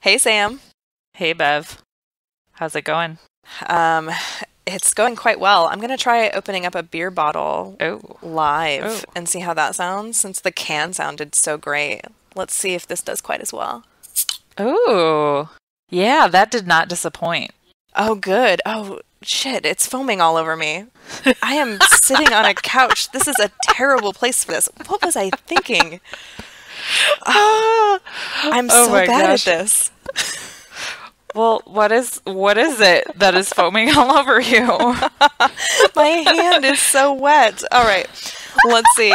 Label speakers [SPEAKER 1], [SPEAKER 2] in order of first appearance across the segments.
[SPEAKER 1] Hey Sam.
[SPEAKER 2] Hey Bev, how's it going?
[SPEAKER 1] Um, it's going quite well. I'm gonna try opening up a beer bottle
[SPEAKER 2] Oh,
[SPEAKER 1] live
[SPEAKER 2] oh,
[SPEAKER 1] and see how that sounds since the can sounded so great. Let's see if this does quite as well.
[SPEAKER 2] oh. Yeah, that did not disappoint.
[SPEAKER 1] Oh, good. Oh, shit, it's foaming all over me. I am sitting on a couch. This is a terrible place for this. What was I thinking? Oh,
[SPEAKER 2] Ah,
[SPEAKER 1] I'm
[SPEAKER 2] oh
[SPEAKER 1] so
[SPEAKER 2] my
[SPEAKER 1] bad at
[SPEAKER 2] gosh.
[SPEAKER 1] this.
[SPEAKER 2] Well, what is it that is foaming all over you?
[SPEAKER 1] My hand is so wet. All right, let's see.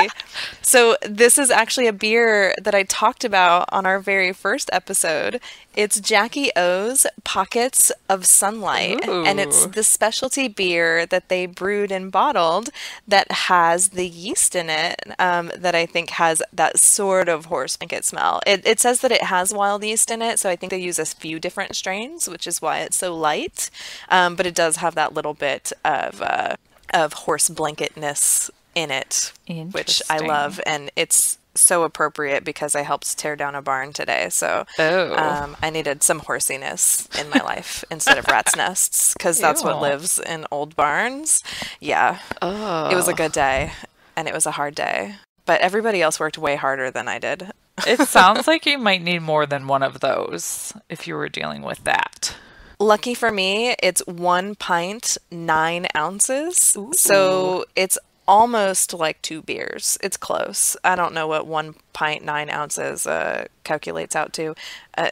[SPEAKER 1] So, this is actually a beer that I talked about on our very first episode. It's Jackie O's Pockets of Sunlight, and it's
[SPEAKER 2] Ooh.
[SPEAKER 1] the specialty beer that they brewed and bottled that has the yeast in it that I think has that sort of horse blanket smell. It says that it has wild yeast in it, so I think they use a few different strains, which is why it's so light. But it does have that little bit of horse blanketness in it, which I
[SPEAKER 2] Interesting.
[SPEAKER 1] love, and it's so appropriate because I helped tear down a barn today. So
[SPEAKER 2] Oh.
[SPEAKER 1] I needed some horsiness in my life instead of rat's nests because that's what
[SPEAKER 2] Ew.
[SPEAKER 1] lives in old barns. Yeah, it was a
[SPEAKER 2] Oh.
[SPEAKER 1] good day and it was a hard day, but everybody else worked way harder than I did.
[SPEAKER 2] It sounds like you might need more than one of those if you were dealing with that.
[SPEAKER 1] Lucky for me, it's 1 pint, 9 ounces.
[SPEAKER 2] Ooh.
[SPEAKER 1] So it's almost like two beers. It's close. I don't know what 1 pint, 9 ounces calculates out to.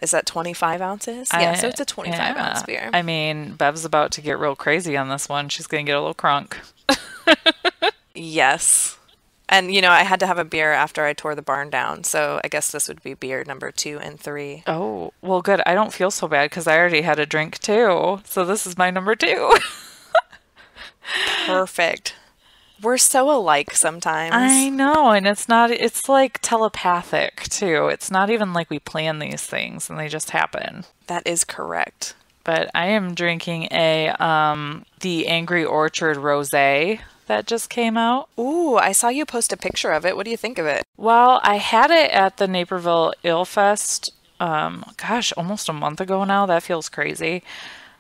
[SPEAKER 1] Is that 25 ounces? Yeah, so
[SPEAKER 2] I
[SPEAKER 1] it's a 25 ounce
[SPEAKER 2] yeah.
[SPEAKER 1] beer.
[SPEAKER 2] I mean, Bev's about to get real crazy on this one. She's gonna get a little crunk.
[SPEAKER 1] Yes. And I had to have a beer after I tore the barn down. So I guess this would be beer number two and three.
[SPEAKER 2] Oh, well, good. I don't feel so bad because I already had a drink too. So this is my number two.
[SPEAKER 1] Perfect. We're so alike
[SPEAKER 2] I
[SPEAKER 1] sometimes.
[SPEAKER 2] know, and it's like telepathic too. It's not even like we plan these things and they just happen.
[SPEAKER 1] That is correct.
[SPEAKER 2] But I am drinking a the Angry Orchard Rosé that just came out.
[SPEAKER 1] Ooh, I saw you post a picture of it. What do you think of it?
[SPEAKER 2] Well, I had it at the Naperville Ale Fest, gosh, almost a month ago now. That feels crazy.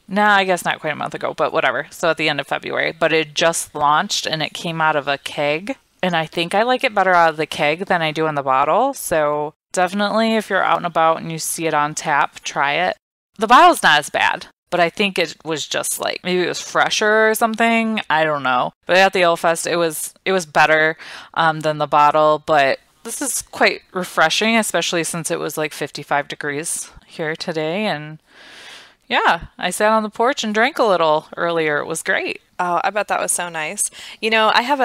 [SPEAKER 2] Nah, I guess not quite a month ago, but whatever. So at the end of February. But it just launched and it came out of a keg. And I think I like it better out of the keg than I do in the bottle. So definitely if you're out and about and you see it on tap, try it. The bottle's not as bad, but I think it was just like maybe it was fresher or something. I don't know. But at the Ale Fest, it was better than the bottle. But this is quite refreshing, especially since it was like 55 degrees here today. And yeah, I sat on the porch and drank a little earlier. It was great.
[SPEAKER 1] Oh, I bet that was so nice. I have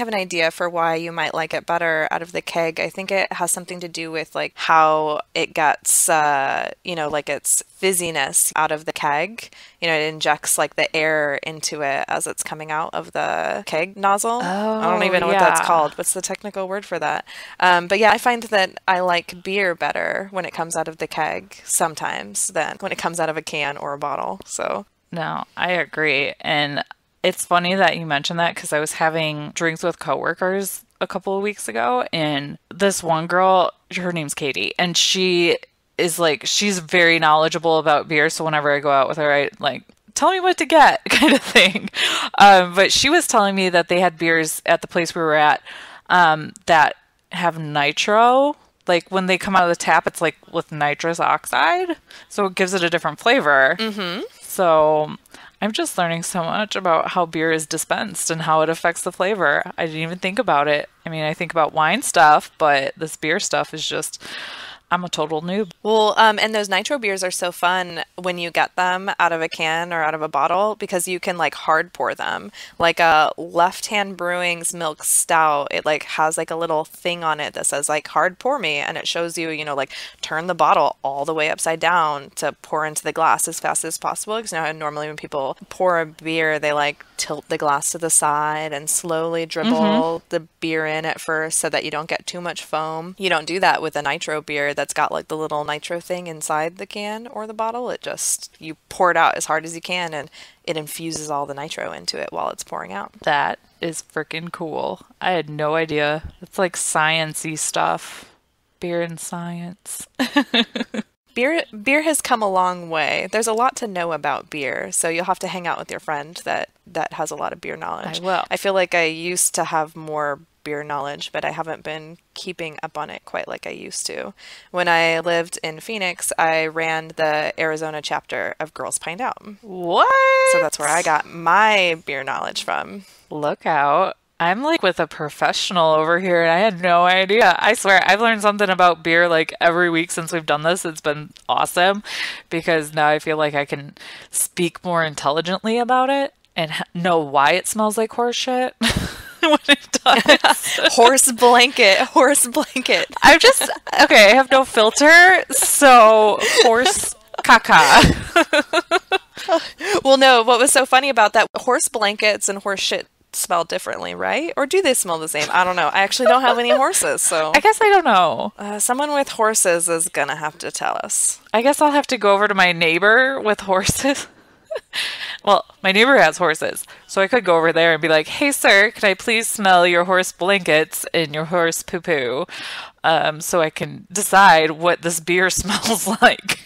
[SPEAKER 1] an idea for why you might like it better out of the keg. I think it has something to do with like how it gets like its fizziness out of the keg. It injects like the air into it as it's coming out of the keg nozzle. I don't
[SPEAKER 2] Oh,
[SPEAKER 1] even know what that's
[SPEAKER 2] yeah.
[SPEAKER 1] called. What's the technical word for that? But yeah, I find that I like beer better when it comes out of the keg sometimes than when it comes out of a can or a bottle. So.
[SPEAKER 2] No, I agree. And it's funny that you mentioned that because I was having drinks with coworkers a couple of weeks ago, and this one girl, her name's Katie, and she's very knowledgeable about beer. So whenever I go out with her, I like, tell me what to get kind of thing. But she was telling me that they had beers at the place we were at that have nitro. Like when they come out of the tap, it's like with nitrous oxide. So it gives it a different flavor.
[SPEAKER 1] Mm-hmm.
[SPEAKER 2] So I'm just learning so much about how beer is dispensed and how it affects the flavor. I didn't even think about it. I mean, I think about wine stuff, but this beer stuff is just, I'm a total noob.
[SPEAKER 1] Well, and those nitro beers are so fun when you get them out of a can or out of a bottle because you can like hard pour them. Like a Left Hand Brewing's Milk Stout, it like has like a little thing on it that says like hard pour me, and it shows you, like turn the bottle all the way upside down to pour into the glass as fast as possible. Because how normally when people pour a beer, they like tilt the glass to the side and slowly
[SPEAKER 2] Mm-hmm.
[SPEAKER 1] dribble the beer in at first so that you don't get too much foam. You don't do that with a nitro beer that's got like the little nitro thing inside the can or the bottle. You pour it out as hard as you can and it infuses all the nitro into it while it's pouring out.
[SPEAKER 2] That is freaking cool. I had no idea. It's like science-y stuff. Beer and science.
[SPEAKER 1] beer has come a long way. There's a lot to know about beer, so you'll have to hang out with your friend that has a lot of beer
[SPEAKER 2] I
[SPEAKER 1] knowledge.
[SPEAKER 2] will.
[SPEAKER 1] I feel like I used to have more beer knowledge, but I haven't been keeping up on it quite like I used to. When I lived in Phoenix, I ran the Arizona chapter of Girls Pint Out. So that's where I
[SPEAKER 2] What?
[SPEAKER 1] got my beer knowledge from.
[SPEAKER 2] Look out. I'm like with a professional over here and I had no idea. I swear, I've learned something about beer like every week since we've done this. It's been awesome because now I feel like I can speak more intelligently about it and know why it smells like horse shit when it does.
[SPEAKER 1] Horse blanket, horse blanket.
[SPEAKER 2] I'm just, okay, I have no filter, so horse caca.
[SPEAKER 1] Well, no, what was so funny about that, horse blankets and horse shit smell differently, right? Or do they smell the same? I don't know. I actually don't have any horses, so
[SPEAKER 2] I guess I don't know.
[SPEAKER 1] someone with horses is gonna have to tell us.
[SPEAKER 2] I guess I'll have to go over to my neighbor with horses. Well, my neighbor has horses, so I could go over there and be like, "Hey, sir, can I please smell your horse blankets and your horse poo-poo, so I can decide what this beer smells like?"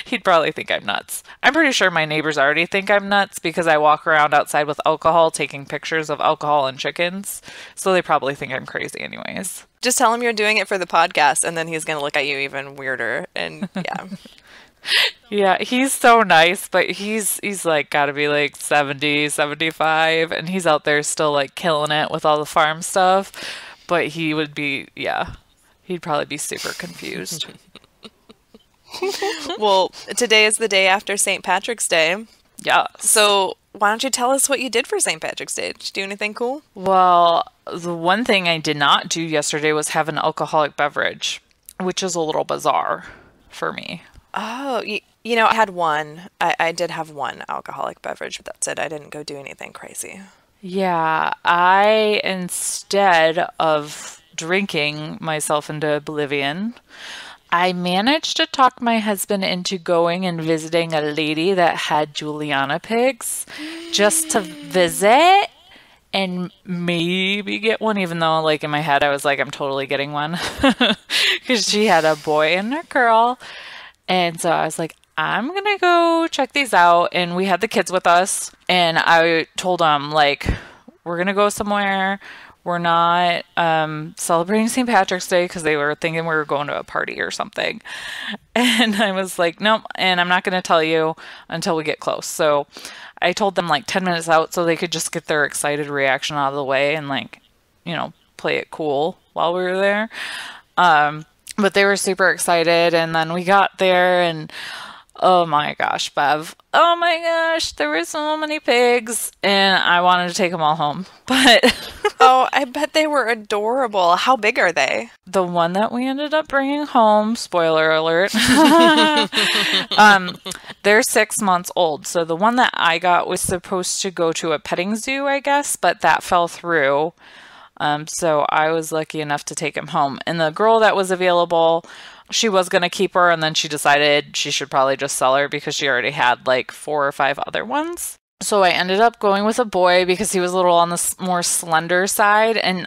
[SPEAKER 2] He'd probably think I'm nuts. I'm pretty sure my neighbors already think I'm nuts because I walk around outside with alcohol taking pictures of alcohol and chickens, so they probably think I'm crazy anyways.
[SPEAKER 1] Just tell him you're doing it for the podcast, and then he's gonna look at you even weirder. And yeah.
[SPEAKER 2] Yeah, he's so nice, but he's like got to be like 70, 75, and he's out there still like killing it with all the farm stuff, but he would be, yeah, he'd probably be super confused.
[SPEAKER 1] Well, today is the day after St. Patrick's Day.
[SPEAKER 2] Yeah.
[SPEAKER 1] So why don't you tell us what you did for St. Patrick's Day? Did you do anything cool?
[SPEAKER 2] Well, the one thing I did not do yesterday was have an alcoholic beverage, which is a little bizarre for me.
[SPEAKER 1] Oh, you know, I had one. I did have one alcoholic beverage, but that's it. I didn't go do anything crazy.
[SPEAKER 2] Yeah, I, instead of drinking myself into oblivion, I managed to talk my husband into going and visiting a lady that had Juliana pigs just to visit and maybe get one, even though, like, in my head, I was like, I'm totally getting one because she had a boy and a girl. And so I was like, I'm gonna go check these out. And we had the kids with us. And I told them, like, we're gonna go somewhere. We're not celebrating St. Patrick's Day because they were thinking we were going to a party or something. And I was like, nope. And I'm not gonna tell you until we get close. So I told them like 10 minutes out so they could just get their excited reaction out of the way and, like, you know, play it cool while we were there. But they were super excited, and then we got there, and oh my gosh, Bev. Oh my gosh, there were so many pigs, and I wanted to take them all home. But
[SPEAKER 1] Oh, I bet they were adorable. How big are they?
[SPEAKER 2] the one that we ended up bringing home, spoiler alert, they're 6 months old. So the one that I got was supposed to go to a petting zoo, I guess, but that fell through. So I was lucky enough to take him home. And the girl that was available, she was going to keep her, and then she decided she should probably just sell her because she already had like 4 or 5 other ones. So I ended up going with a boy because he was a little on the more slender side, and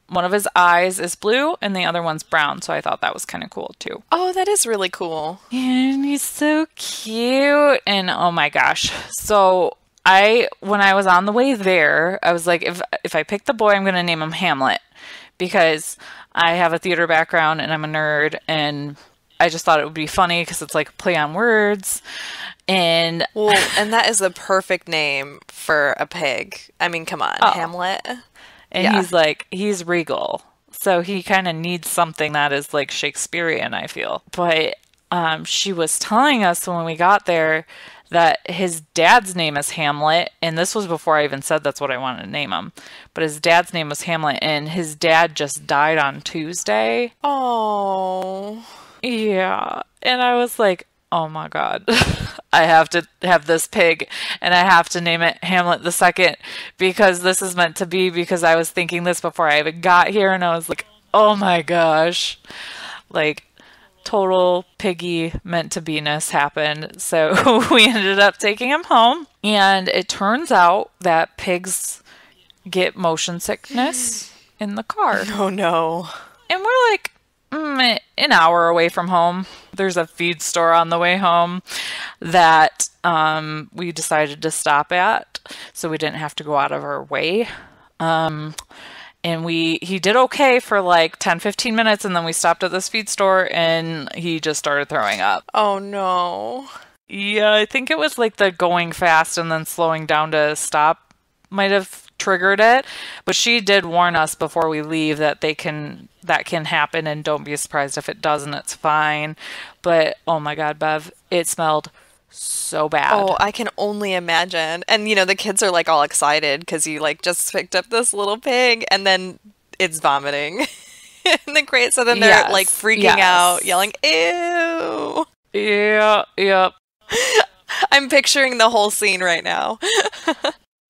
[SPEAKER 2] one of his eyes is blue and the other one's brown. So I thought that was kind of cool too.
[SPEAKER 1] Oh, that is really cool.
[SPEAKER 2] And he's so cute. And oh my gosh. So when I was on the way there, I was like, if I pick the boy, I'm going to name him Hamlet because I have a theater background and I'm a nerd, and I just thought it would be funny because it's like a play on words. And
[SPEAKER 1] Well, and that is the perfect name for a pig. I mean, come on,
[SPEAKER 2] Oh.
[SPEAKER 1] Hamlet.
[SPEAKER 2] and
[SPEAKER 1] Yeah.
[SPEAKER 2] he's regal. So he kind of needs something that is like Shakespearean, I feel. But she was telling us when we got there that his dad's name is Hamlet, and this was before I even said that's what I wanted to name him. But his dad's name was Hamlet, and his dad just died on Tuesday.
[SPEAKER 1] Oh.
[SPEAKER 2] Yeah. And I was like, oh my God, I have to have this pig and I have to name it Hamlet the Second because this is meant to be, because I was thinking this before I even got here, and I was like, oh my gosh, like total piggy meant to be-ness happened. So we ended up taking him home, and it turns out that pigs get motion sickness in the car.
[SPEAKER 1] Oh no.
[SPEAKER 2] And we're like, an hour away from home. There's a feed store on the way home that we decided to stop at, so we didn't have to go out of our way. And he did okay for like 10-15 minutes, and then we stopped at this feed store and he just started throwing up.
[SPEAKER 1] Oh no.
[SPEAKER 2] Yeah, I think it was like the going fast and then slowing down to stop might have triggered it. But she did warn us before we leave that that can happen, and don't be surprised if it doesn't. It's fine. But oh my God, Bev, it smelled so bad.
[SPEAKER 1] Oh, I can only imagine. And the kids are like all excited because you like just picked up this little pig and then it's vomiting. And then great. So then they're like freaking out, yelling, ew.
[SPEAKER 2] Yeah, yep.
[SPEAKER 1] I'm picturing the whole scene right now.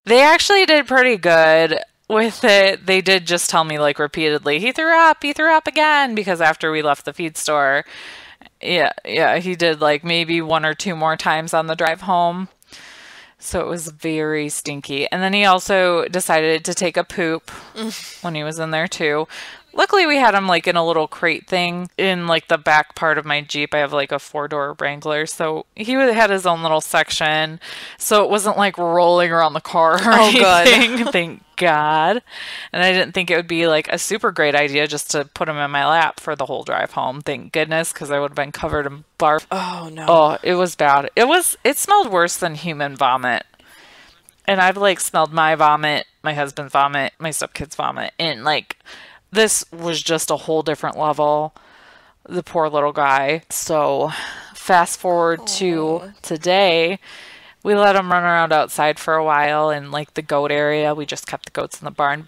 [SPEAKER 2] They actually did pretty good with it. They did just tell me like repeatedly, he threw up again, because after we left the feed store, yeah, he did like maybe 1 or 2 more times on the drive home. So it was very stinky. And then he also decided to take a poop when he was in there too. Luckily, we had him like in a little crate thing in like the back part of my Jeep. I have like a 4-door Wrangler, so he had his own little section, so it wasn't like rolling around the car or anything. Good. Thank God. And I didn't think it would be like a super great idea just to put him in my lap for the whole drive home. Thank goodness, because I would have been covered in barf.
[SPEAKER 1] Oh no.
[SPEAKER 2] Oh, it was bad. It smelled worse than human vomit. And I've like smelled my vomit, my husband's vomit, my stepkid's vomit, and like this was just a whole different level. The poor little guy. So fast forward to today, we let him run around outside for a while in like the goat area. We just kept the goats in the barn,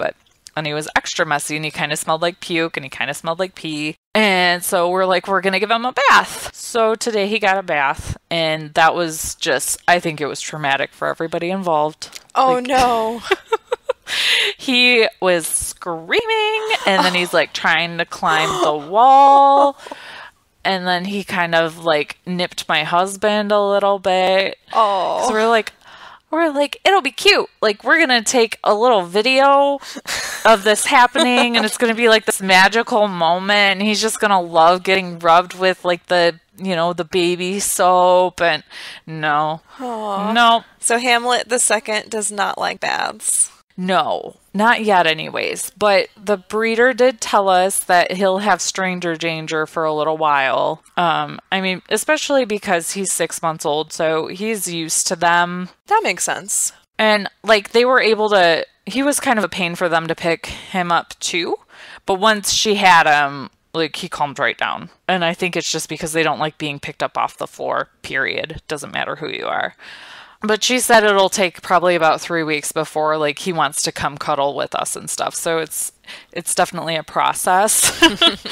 [SPEAKER 2] and he was extra messy, and he kind of smelled like puke, and he kind of smelled like pee. And so we're going to give him a bath. So today he got a bath, and that was just, I think it was traumatic for everybody involved.
[SPEAKER 1] Oh no.
[SPEAKER 2] He was screaming, and then he's like trying to climb the wall, and then he kind of like nipped my husband a little bit.
[SPEAKER 1] Oh.
[SPEAKER 2] So we're like, it'll be cute. Like, we're gonna take a little video of this happening, and it's gonna be like this magical moment, and he's just gonna love getting rubbed with like the baby soap. And no.
[SPEAKER 1] So Hamlet the second does not like baths.
[SPEAKER 2] No, not yet anyways. But the breeder did tell us that he'll have stranger danger for a little while. I mean, especially because he's 6 months old, so he's used to them.
[SPEAKER 1] That makes sense.
[SPEAKER 2] And like he was kind of a pain for them to pick him up too. But once she had him, like he calmed right down. And I think it's just because they don't like being picked up off the floor, period. Doesn't matter who you are. But she said it'll take probably about 3 weeks before like he wants to come cuddle with us and stuff. So it's definitely a process. It's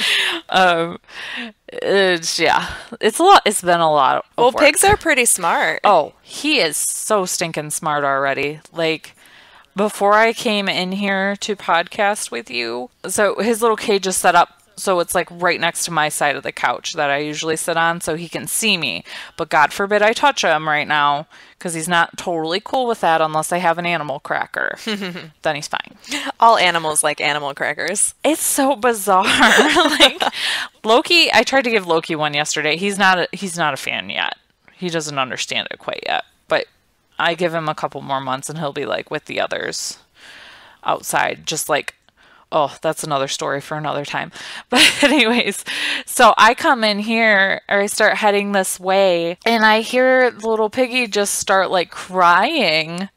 [SPEAKER 2] a lot. It's been a lot of work.
[SPEAKER 1] Pigs are pretty smart.
[SPEAKER 2] Oh, he is so stinking smart already. Like before I came in here to podcast with you, so his little cage is set up so it's like right next to my side of the couch that I usually sit on, so he can see me. But God forbid I touch him right now, because he's not totally cool with that unless I have an animal cracker. Then he's fine.
[SPEAKER 1] All animals like animal crackers.
[SPEAKER 2] It's so bizarre. Like Loki, I tried to give Loki one yesterday. He's not a fan yet. He doesn't understand it quite yet. But I give him a couple more months and he'll be like with the others outside, just like, oh, that's another story for another time. But anyways, so I come in here, or I start heading this way, and I hear the little piggy just start like crying,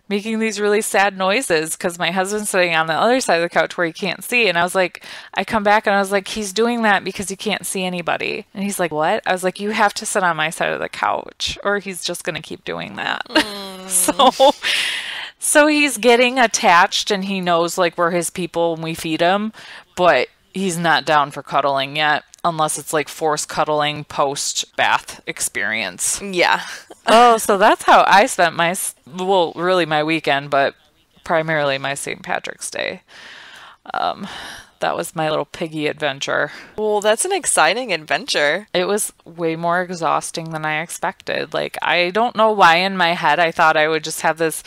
[SPEAKER 2] making these really sad noises, because my husband's sitting on the other side of the couch where he can't see. And I was like, I come back and I was like, he's doing that because he can't see anybody. And he's like, what? I was like, you have to sit on my side of the couch or he's just going to keep doing that. So he's getting attached, and he knows like we're his people and we feed him, but he's not down for cuddling yet, unless it's like forced cuddling post bath experience.
[SPEAKER 1] Yeah.
[SPEAKER 2] So that's how I spent really my weekend, but primarily my St. Patrick's Day. that was my little piggy adventure.
[SPEAKER 1] Well, that's an exciting adventure.
[SPEAKER 2] It was way more exhausting than I expected. Like, I don't know why in my head I thought I would just have this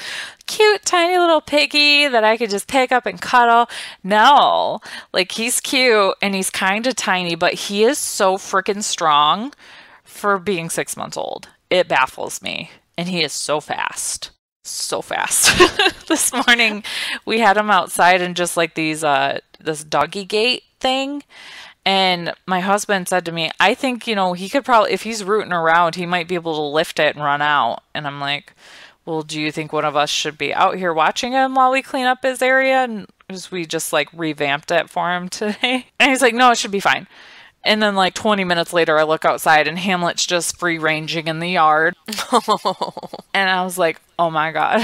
[SPEAKER 2] cute, tiny little piggy that I could just pick up and cuddle. No, like, he's cute and he's kind of tiny, but he is so freaking strong for being 6 months old. It baffles me. And he is so fast. So fast. This morning we had him outside in just like these this doggy gate thing, and my husband said to me, I think, he could probably, if he's rooting around, he might be able to lift it and run out. And I'm like, well, do you think one of us should be out here watching him while we clean up his area? And we just like revamped it for him today. And he's like, no, it should be fine. And then like 20 minutes later, I look outside and Hamlet's just free ranging in the yard. And I was like, oh my God.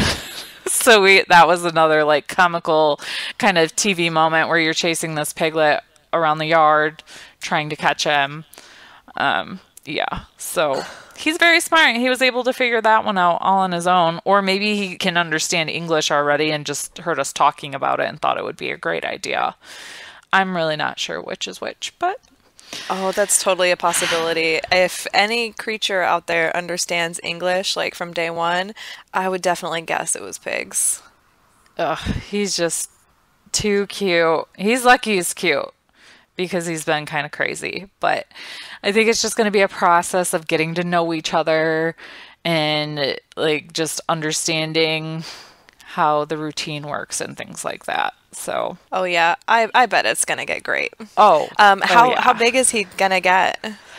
[SPEAKER 2] So that was another like comical kind of TV moment where you're chasing this piglet around the yard trying to catch him. Yeah. So he's very smart. He was able to figure that one out all on his own. Or maybe he can understand English already and just heard us talking about it and thought it would be a great idea. I'm really not sure which is which, but...
[SPEAKER 1] Oh, that's totally a possibility. If any creature out there understands English, like from day one, I would definitely guess it was pigs.
[SPEAKER 2] Ugh, he's just too cute. He's lucky he's cute because he's been kind of crazy. But I think it's just going to be a process of getting to know each other and like just understanding how the routine works and things like that. So.
[SPEAKER 1] Oh yeah, I bet it's gonna get great.
[SPEAKER 2] Oh.
[SPEAKER 1] How big is he gonna get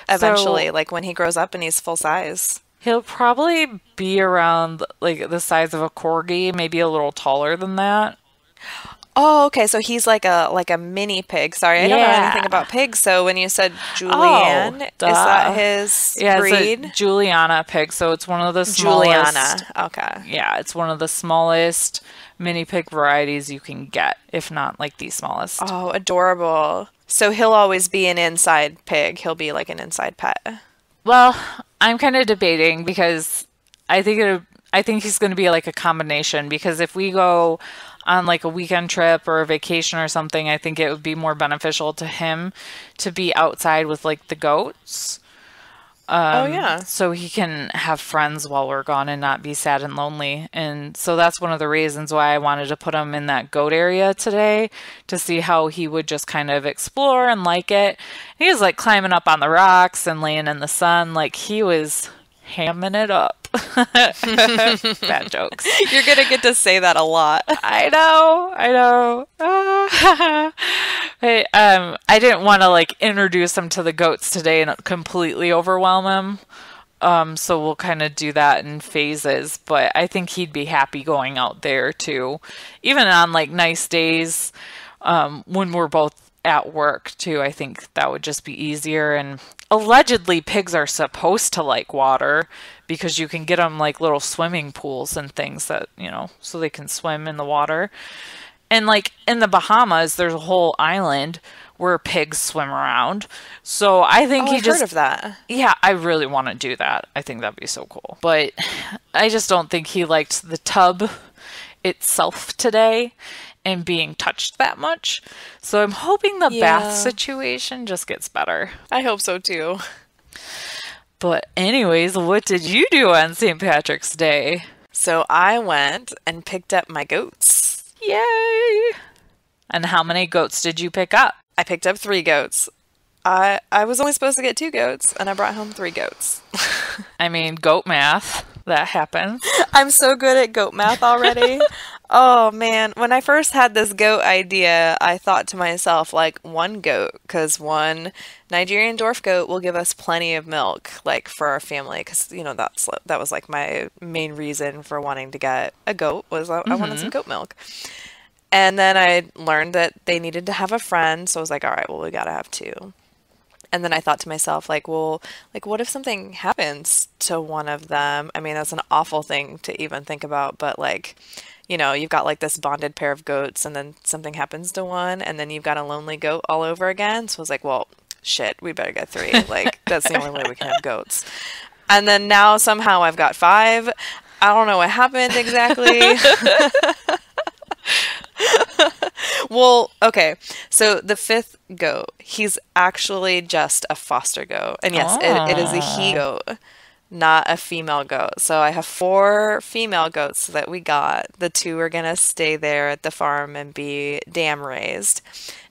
[SPEAKER 1] eventually? So, like when he grows up and he's full size?
[SPEAKER 2] He'll probably be around like the size of a corgi, maybe a little taller than that.
[SPEAKER 1] Oh, okay. So he's like a mini pig. Sorry, I don't know anything about pigs. So when you said Julian, is that his breed?
[SPEAKER 2] It's a Juliana pig. So it's one of the smallest.
[SPEAKER 1] Juliana. Okay.
[SPEAKER 2] Yeah, it's one of the smallest mini pig varieties you can get, if not like the smallest.
[SPEAKER 1] Oh, adorable. So he'll always be an inside pig. He'll be like an inside pet.
[SPEAKER 2] Well, I'm kind of debating because I think he's going to be like a combination, because if we go on like a weekend trip or a vacation or something, I think it would be more beneficial to him to be outside with like the goats.
[SPEAKER 1] Oh yeah.
[SPEAKER 2] So he can have friends while we're gone and not be sad and lonely. And so that's one of the reasons why I wanted to put him in that goat area today, to see how he would just kind of explore and like it. He was like climbing up on the rocks and laying in the sun. Like he was hamming it up. Bad jokes.
[SPEAKER 1] You're gonna get to say that a lot.
[SPEAKER 2] I know. Hey, I didn't want to like introduce him to the goats today and completely overwhelm him. So we'll kind of do that in phases, but I think he'd be happy going out there too, even on like nice days, when we're both at work too. I think that would just be easier. And allegedly pigs are supposed to like water, because you can get them like little swimming pools and things that, so they can swim in the water. And like in the Bahamas, there's a whole island where pigs swim around. So I think
[SPEAKER 1] I've heard of that.
[SPEAKER 2] Yeah, I really want to do that. I think that'd be so cool. But I just don't think he liked the tub itself today and being touched that much. So I'm hoping the bath situation just gets better.
[SPEAKER 1] I hope so too.
[SPEAKER 2] But anyways, what did you do on St. Patrick's Day?
[SPEAKER 1] So I went and picked up my goats.
[SPEAKER 2] Yay! And how many goats did you pick up?
[SPEAKER 1] I picked up 3 goats. I was only supposed to get 2 goats, and I brought home 3 goats.
[SPEAKER 2] I mean, goat math. That happens.
[SPEAKER 1] I'm so good at goat math already. Oh man, when I first had this goat idea, I thought to myself, like, 1 goat, because 1 Nigerian dwarf goat will give us plenty of milk, like, for our family, because, that was, like, my main reason for wanting to get a goat, was I wanted some goat milk. And then I learned that they needed to have a friend, so I was like, all right, well, we gotta have 2. And then I thought to myself, like, well, like, what if something happens to one of them? I mean, that's an awful thing to even think about, but, like, you've got, like, this bonded pair of goats, and then something happens to one, and then you've got a lonely goat all over again. So I was like, well, shit, we better get 3. Like, that's the only way we can have goats. And then now somehow I've got 5. I don't know what happened exactly. Well, okay. So the fifth goat, he's actually just a foster goat. And yes, it is a he
[SPEAKER 2] Oh.
[SPEAKER 1] goat, not a female goat. So I have four female goats that we got. The two are gonna stay there at the farm and be dam raised.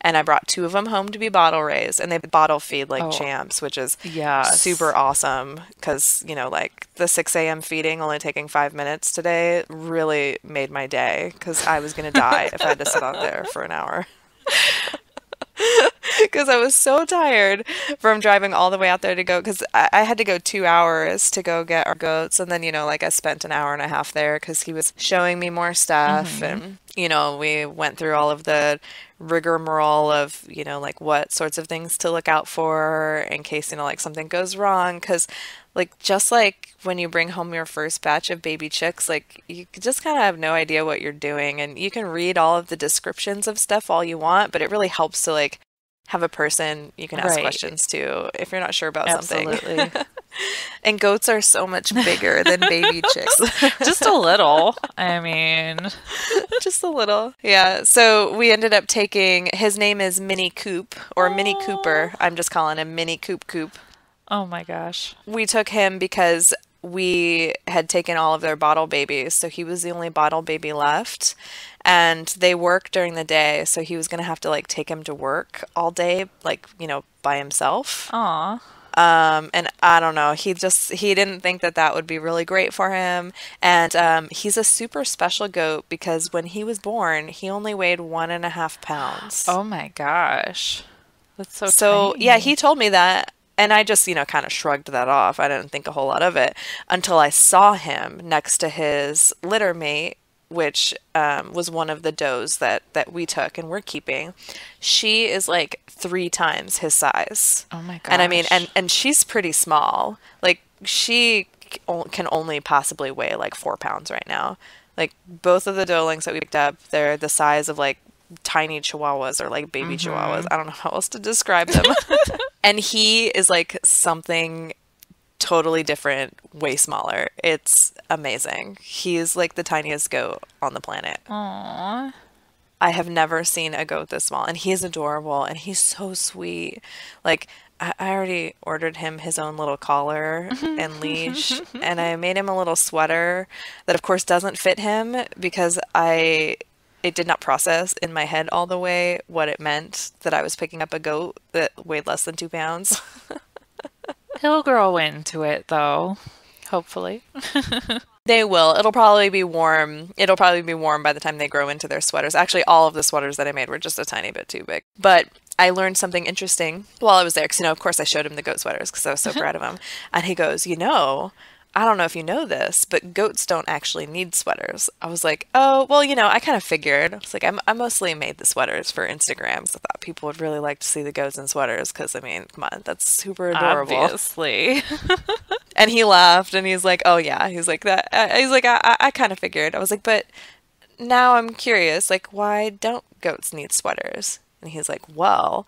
[SPEAKER 1] And I brought two of them home to be bottle raised, and they bottle feed like
[SPEAKER 2] Oh,
[SPEAKER 1] champs, which is super
[SPEAKER 2] yes.
[SPEAKER 1] awesome because, like the 6 a.m. feeding only taking 5 minutes today really made my day because I was gonna die if I had to sit out there for an hour. Because I was so tired from driving all the way out there to go. Because I had to go 2 hours to go get our goats, and then like I spent an hour and a half there because he was showing me more stuff,
[SPEAKER 2] Hmm.
[SPEAKER 1] and we went through all of the rigmarole of like what sorts of things to look out for in case like something goes wrong. Because like just like when you bring home your first batch of baby chicks, like you just kind of have no idea what you're doing, and you can read all of the descriptions of stuff all you want, but it really helps to like have a person you can ask
[SPEAKER 2] Right.
[SPEAKER 1] questions to if you're not sure about something.
[SPEAKER 2] Absolutely.
[SPEAKER 1] And goats are so much bigger than baby chicks.
[SPEAKER 2] Just a little. I mean,
[SPEAKER 1] Just a little. Yeah. So we ended up taking his name is Minnie Coop or Minnie
[SPEAKER 2] oh,
[SPEAKER 1] Cooper. I'm just calling him Minnie Coop Coop.
[SPEAKER 2] oh my gosh.
[SPEAKER 1] We took him because we had taken all of their bottle babies, so he was the only bottle baby left. And they work during the day, so he was gonna have to like take him to work all day, like, by himself.
[SPEAKER 2] Aw.
[SPEAKER 1] And I don't know, he didn't think that that would be really great for him. And he's a super special goat because when he was born, he only weighed 1.5 pounds.
[SPEAKER 2] Oh my gosh. That's so
[SPEAKER 1] So, yeah,
[SPEAKER 2] tiny.
[SPEAKER 1] he told me that, and I just, kind of shrugged that off. I didn't think a whole lot of it until I saw him next to his litter mate, which was one of the does that we took and we're keeping. She is like 3 times his size.
[SPEAKER 2] Oh my
[SPEAKER 1] And I mean, and,
[SPEAKER 2] gosh.
[SPEAKER 1] and she's pretty small. Like, she can only possibly weigh like 4 pounds right now. Like, both of the doelings that we picked up, they're the size of like tiny chihuahuas or like baby chihuahuas.
[SPEAKER 2] Mm-hmm.
[SPEAKER 1] I don't know how else to describe them. And he is like something totally different, way smaller. It's amazing. He's like the tiniest goat on the planet.
[SPEAKER 2] Aw.
[SPEAKER 1] I have never seen a goat this small, and he's adorable and he's so sweet. Like, I already ordered him his own little collar and leash, and I made him a little sweater that, of course, doesn't fit him because it did not process in my head all the way what it meant that I was picking up a goat that weighed less than 2 pounds.
[SPEAKER 2] He'll grow into it though. Hopefully.
[SPEAKER 1] They will. It'll probably be warm. It'll probably be warm by the time they grow into their sweaters. Actually, all of the sweaters that I made were just a tiny bit too big. But I learned something interesting while I was there because, of course, I showed him the goat sweaters because I was so proud of him. And he goes, I don't know if you know this, but goats don't actually need sweaters. I was like, oh, well, I kind of figured. I was like, I mostly made the sweaters for Instagram. So I thought people would really like to see the goats in sweaters because, I mean, come on, that's super adorable.
[SPEAKER 2] Obviously.
[SPEAKER 1] And he laughed and he's like, "Oh yeah." He's like that. He's like, "I kind of figured." I was like, "But now I'm curious. Like, why don't goats need sweaters?" And he's like, "Well,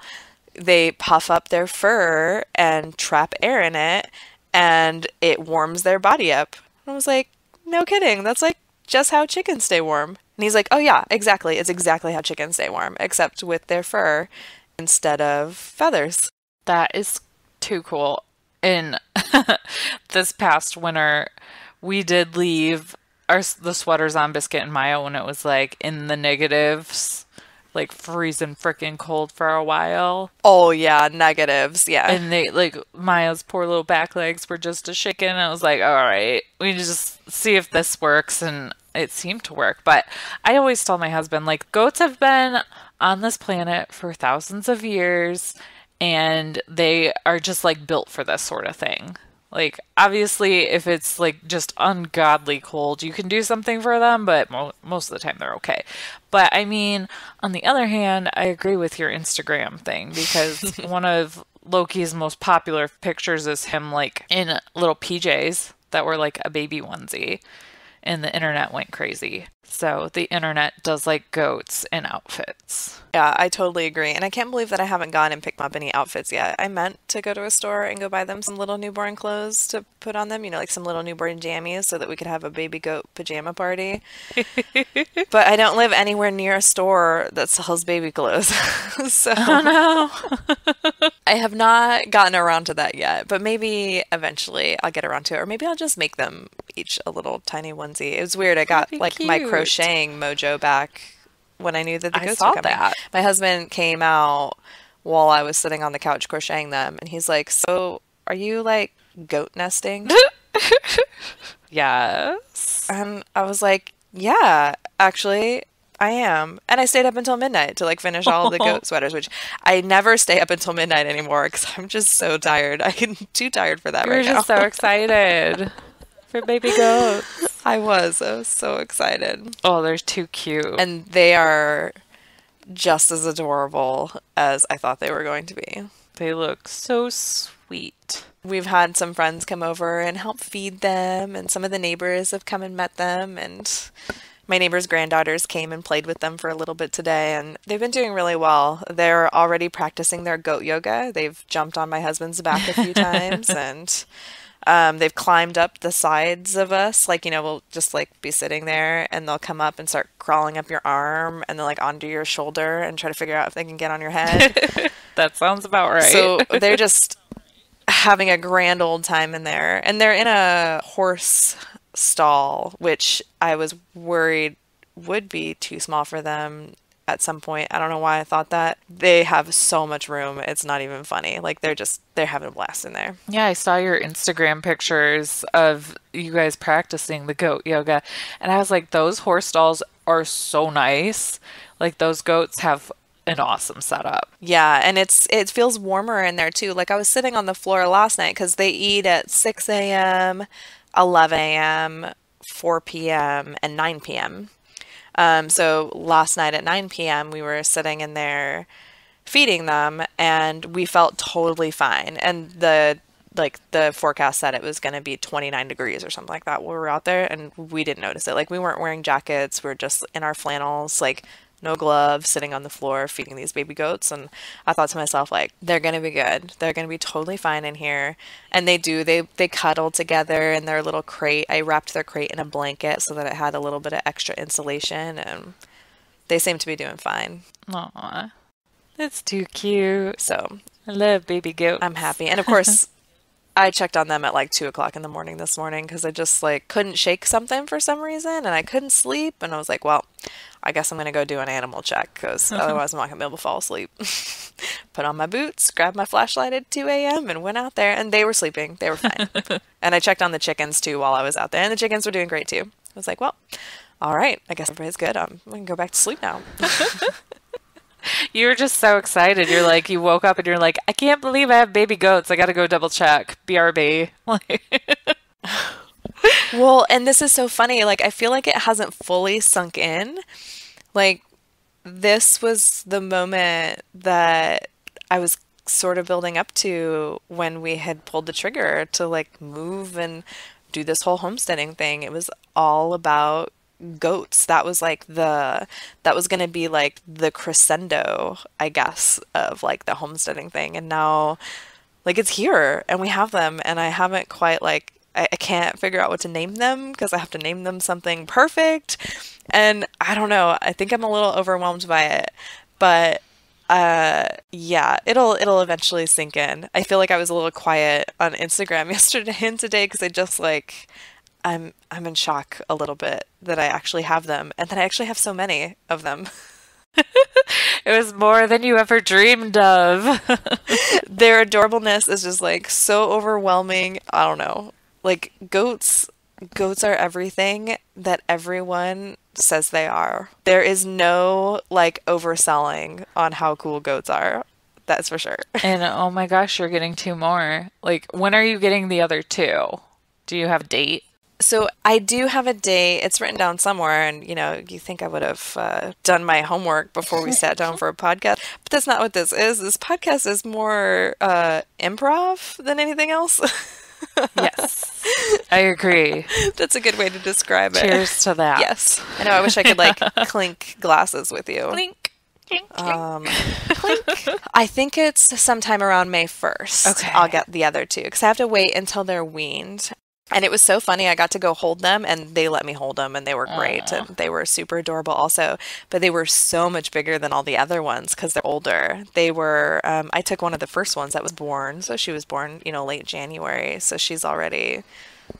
[SPEAKER 1] they puff up their fur and trap air in it, and it warms their body up." And I was like, "No kidding. That's like just how chickens stay warm." And he's like, "Oh yeah, exactly. It's exactly how chickens stay warm, except with their fur instead of feathers."
[SPEAKER 2] That is too cool. In this past winter, we did leave the sweaters on Biscuit and Maya when it was like in the negatives, like freezing freaking cold for a while.
[SPEAKER 1] Oh yeah, negatives. Yeah.
[SPEAKER 2] And they like Maya's poor little back legs were just a shaking. I was like, all right, we just see if this works, and it seemed to work. But I always tell my husband, like, goats have been on this planet for thousands of years, and they are just like built for this sort of thing. Like, obviously, if it's like just ungodly cold, you can do something for them, but most of the time they're okay. But I mean, on the other hand, I agree with your Instagram thing because one of Loki's most popular pictures is him like in little PJs that were like a baby onesie. and the internet went crazy. So the internet does like goats in outfits.
[SPEAKER 1] Yeah, I totally agree. And I can't believe that I haven't gone and picked up any outfits yet. I meant to go to a store and go buy them some little newborn clothes to put on them, like some little newborn jammies so that we could have a baby goat pajama party. But I don't live anywhere near a store that sells baby clothes. So
[SPEAKER 2] Oh no.
[SPEAKER 1] I have not gotten around to that yet. But maybe eventually I'll get around to it. Or maybe I'll just make them each a little tiny onesie. It was weird. I
[SPEAKER 2] That'd
[SPEAKER 1] got
[SPEAKER 2] be
[SPEAKER 1] like my
[SPEAKER 2] cute.
[SPEAKER 1] crocheting mojo back when I knew that the
[SPEAKER 2] I
[SPEAKER 1] goats were
[SPEAKER 2] saw
[SPEAKER 1] coming.
[SPEAKER 2] that.
[SPEAKER 1] My husband came out while I was sitting on the couch crocheting them, and he's like, "So, are you like goat nesting?"
[SPEAKER 2] Yes.
[SPEAKER 1] And I was like, "Yeah, actually, I am." And I stayed up until midnight to like finish all of the goat sweaters, which I never stay up until midnight anymore because I'm just so tired. I'm too tired for that
[SPEAKER 2] You were
[SPEAKER 1] right now.
[SPEAKER 2] just so excited for baby goats.
[SPEAKER 1] I was so excited.
[SPEAKER 2] Oh, they're too cute.
[SPEAKER 1] And they are just as adorable as I thought they were going to be.
[SPEAKER 2] They look so sweet.
[SPEAKER 1] We've had some friends come over and help feed them, and some of the neighbors have come and met them, and my neighbor's granddaughters came and played with them for a little bit today, and they've been doing really well. They're already practicing their goat yoga. They've jumped on my husband's back a few times, and they've climbed up the sides of us. Like, we'll just like be sitting there and they'll come up and start crawling up your arm and then like onto your shoulder and try to figure out if they can get on your head.
[SPEAKER 2] That sounds about right.
[SPEAKER 1] So they're just having a grand old time in there. And they're in a horse stall, which I was worried would be too small for them at some point. I don't know why I thought that. They have so much room. It's not even funny. Like they're having a blast in there.
[SPEAKER 2] Yeah, I saw your Instagram pictures of you guys practicing the goat yoga, and I was like, those horse stalls are so nice. Like those goats have an awesome setup.
[SPEAKER 1] Yeah, and it feels warmer in there too. Like I was sitting on the floor last night because they eat at 6 a.m., 11 a.m., 4 p.m., and 9 p.m. So last night at 9 p.m., we were sitting in there feeding them, and we felt totally fine. And the forecast said it was going to be 29 degrees or something like that when we were out there, and we didn't notice it. Like we weren't wearing jackets, we were just in our flannels, like no gloves, sitting on the floor feeding these baby goats. And I thought to myself, like, they're going to be good. They're going to be totally fine in here. And they do. They cuddle together in their little crate. I wrapped their crate in a blanket so that it had a little bit of extra insulation, and they seem to be doing fine.
[SPEAKER 2] Aw, that's too cute.
[SPEAKER 1] So
[SPEAKER 2] I love baby goats.
[SPEAKER 1] I'm happy. And of course, I checked on them at like 2 o'clock in the morning this morning because I just like couldn't shake something for some reason and I couldn't sleep. And I was like, well, I guess I'm going to go do an animal check because otherwise I'm not going to be able to fall asleep. Put on my boots, grabbed my flashlight at 2 a.m. and went out there, and they were sleeping. They were fine. And I checked on the chickens too while I was out there, and the chickens were doing great too. I was like, well, all right, I guess everybody's good. I'm going to go back to sleep now.
[SPEAKER 2] You were just so excited. You're like, you woke up and you're like, I can't believe I have baby goats. I got to go double check. BRB.
[SPEAKER 1] Well, and this is so funny. Like, I feel like it hasn't fully sunk in. Like, this was the moment that I was sort of building up to when we had pulled the trigger to like move and do this whole homesteading thing. It was all about goats. That was going to be like the crescendo, I guess, of like the homesteading thing. And now like it's here and we have them, and I haven't quite like I can't figure out what to name them because I have to name them something perfect. And I don't know. I think I'm a little overwhelmed by it. But yeah, it'll eventually sink in. I feel like I was a little quiet on Instagram yesterday and today because I just like I'm in shock a little bit that I actually have them and that I actually have so many of them.
[SPEAKER 2] It was more than you ever dreamed of.
[SPEAKER 1] Their adorableness is just like so overwhelming. I don't know. Like goats are everything that everyone says they are. There is no like overselling on how cool goats are. That's for sure.
[SPEAKER 2] And oh my gosh, you're getting two more. Like, when are you getting the other two? Do you have a date?
[SPEAKER 1] So I do have a date. It's written down somewhere, and you think I would have done my homework before we sat down for a podcast, but that's not what this is. This podcast is more improv than anything else.
[SPEAKER 2] Yes. I agree.
[SPEAKER 1] That's a good way to describe it.
[SPEAKER 2] Cheers to that.
[SPEAKER 1] Yes. I know. I wish I could like clink glasses with you.
[SPEAKER 2] Clink, clink, clink.
[SPEAKER 1] Clink. I think it's sometime around May 1st.
[SPEAKER 2] Okay.
[SPEAKER 1] I'll get the other two because I have to wait until they're weaned. And it was so funny. I got to go hold them and they let me hold them and they were great. And they were super adorable also. But they were so much bigger than all the other ones because they're older. They were, I took one of the first ones that was born. So she was born, late January. So she's already,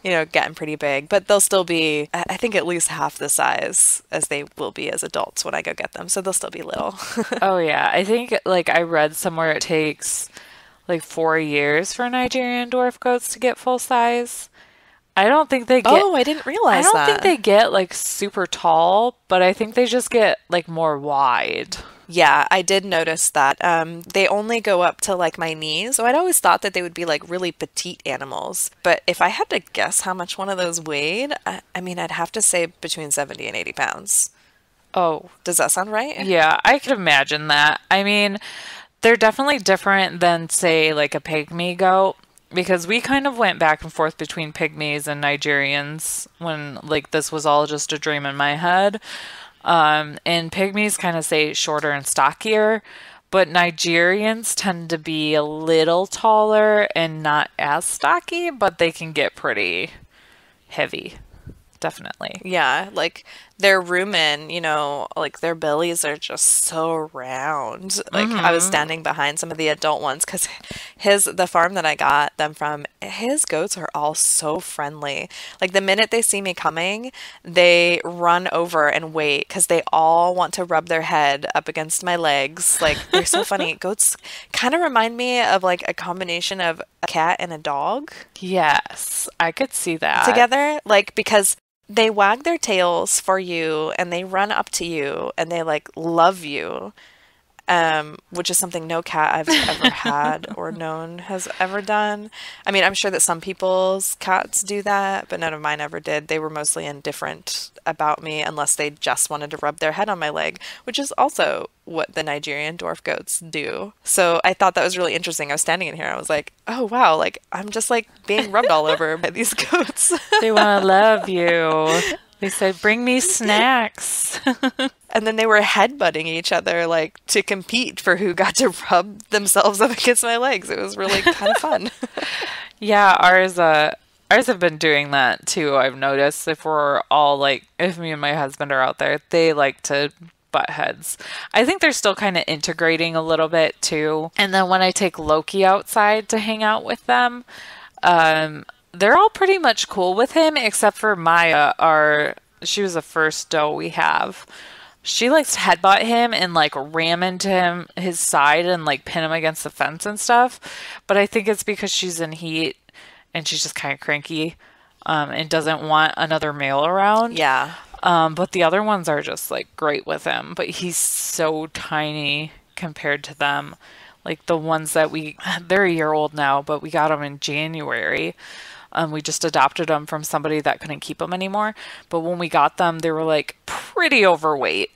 [SPEAKER 1] getting pretty big. But they'll still be, I think, at least half the size as they will be as adults when I go get them. So they'll still be little.
[SPEAKER 2] Oh, yeah. I think, like, I read somewhere it takes, like, 4 years for Nigerian dwarf goats to get full size. I don't think they get.
[SPEAKER 1] Oh, I didn't realize that.
[SPEAKER 2] I don't think they get like super tall, but I think they just get like more wide.
[SPEAKER 1] Yeah, I did notice that. They only go up to like my knees. So I'd always thought that they would be like really petite animals. But if I had to guess how much one of those weighed, I mean, I'd have to say between 70 and 80 pounds.
[SPEAKER 2] Oh,
[SPEAKER 1] Does that sound right?
[SPEAKER 2] yeah, I could imagine that. I mean, they're definitely different than, say, like a pygmy goat. Because we kind of went back and forth between pygmies and Nigerians when like this was all just a dream in my head. And pygmies kind of say shorter and stockier, but Nigerians tend to be a little taller and not as stocky, but they can get pretty heavy. Definitely.
[SPEAKER 1] Yeah, like their rumen, like their bellies are just so round. Like I was standing behind some of the adult ones because the farm that I got them from, his goats are all so friendly. Like the minute they see me coming, they run over and wait because they all want to rub their head up against my legs. Like they're so funny. Goats kind of remind me of like a combination of a cat and a dog
[SPEAKER 2] Yes, I could see that.
[SPEAKER 1] together. Like because they wag their tails for you and they run up to you and they like love you, which is something no cat I've ever had or known has ever done. I mean, I'm sure that some people's cats do that, but none of mine ever did. They were mostly indifferent about me unless they just wanted to rub their head on my leg, which is also what the Nigerian dwarf goats do. So I thought that was really interesting. I was standing in here. I was like, oh, wow, like I'm just like being rubbed all over by these goats.
[SPEAKER 2] They want to love you. They said, bring me snacks.
[SPEAKER 1] And then they were headbutting each other like to compete for who got to rub themselves up against my legs. It was really kind of fun.
[SPEAKER 2] Yeah, ours have been doing that too. I've noticed if we're all like, if me and my husband are out there, they like to butt heads. I think they're still kind of integrating a little bit too. And then when I take Loki outside to hang out with them, they're all pretty much cool with him except for Maya. She was the first doe we have. She likes to headbutt him and like ram into his side and like pin him against the fence and stuff. But I think it's because she's in heat and she's just kind of cranky and doesn't want another male around.
[SPEAKER 1] Yeah.
[SPEAKER 2] But the other ones are just like great with him. But he's so tiny compared to them. Like the ones that they're a year old now, but we got them in January. We just adopted them from somebody that couldn't keep them anymore. But when we got them, they were like pretty overweight.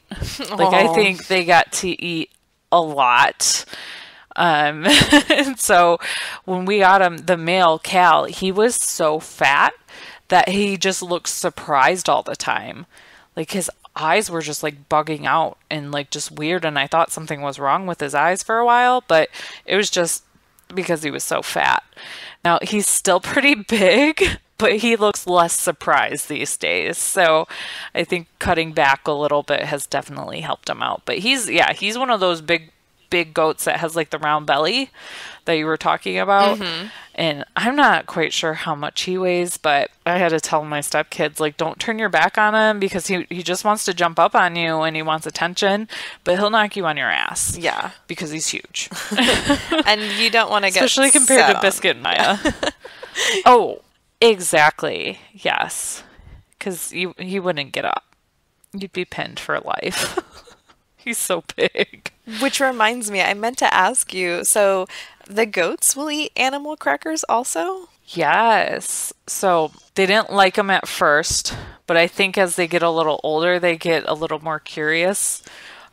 [SPEAKER 2] Like I think they got to eat a lot. And so when we got him, the male Cal, he was so fat that he just looked surprised all the time. Like his eyes were just like bugging out and like just weird. And I thought something was wrong with his eyes for a while, but it was just because he was so fat. Now he's still pretty big, but he looks less surprised these days. So I think cutting back a little bit has definitely helped him out. But he's one of those big goats that has like the round belly that you were talking about. Mm-hmm. And I'm not quite sure how much he weighs, but I had to tell my stepkids, like, don't turn your back on him because he just wants to jump up on you and he wants attention, but he'll knock you on your ass.
[SPEAKER 1] Yeah.
[SPEAKER 2] Because he's huge.
[SPEAKER 1] And you don't want to get
[SPEAKER 2] especially compared to Biscuit and Maya. Oh, exactly. Yes. Because he wouldn't get up. You'd be pinned for life. He's so big.
[SPEAKER 1] Which reminds me, I meant to ask you, so the goats will eat animal crackers also?
[SPEAKER 2] Yes. So they didn't like them at first, but I think as they get a little older, they get a little more curious.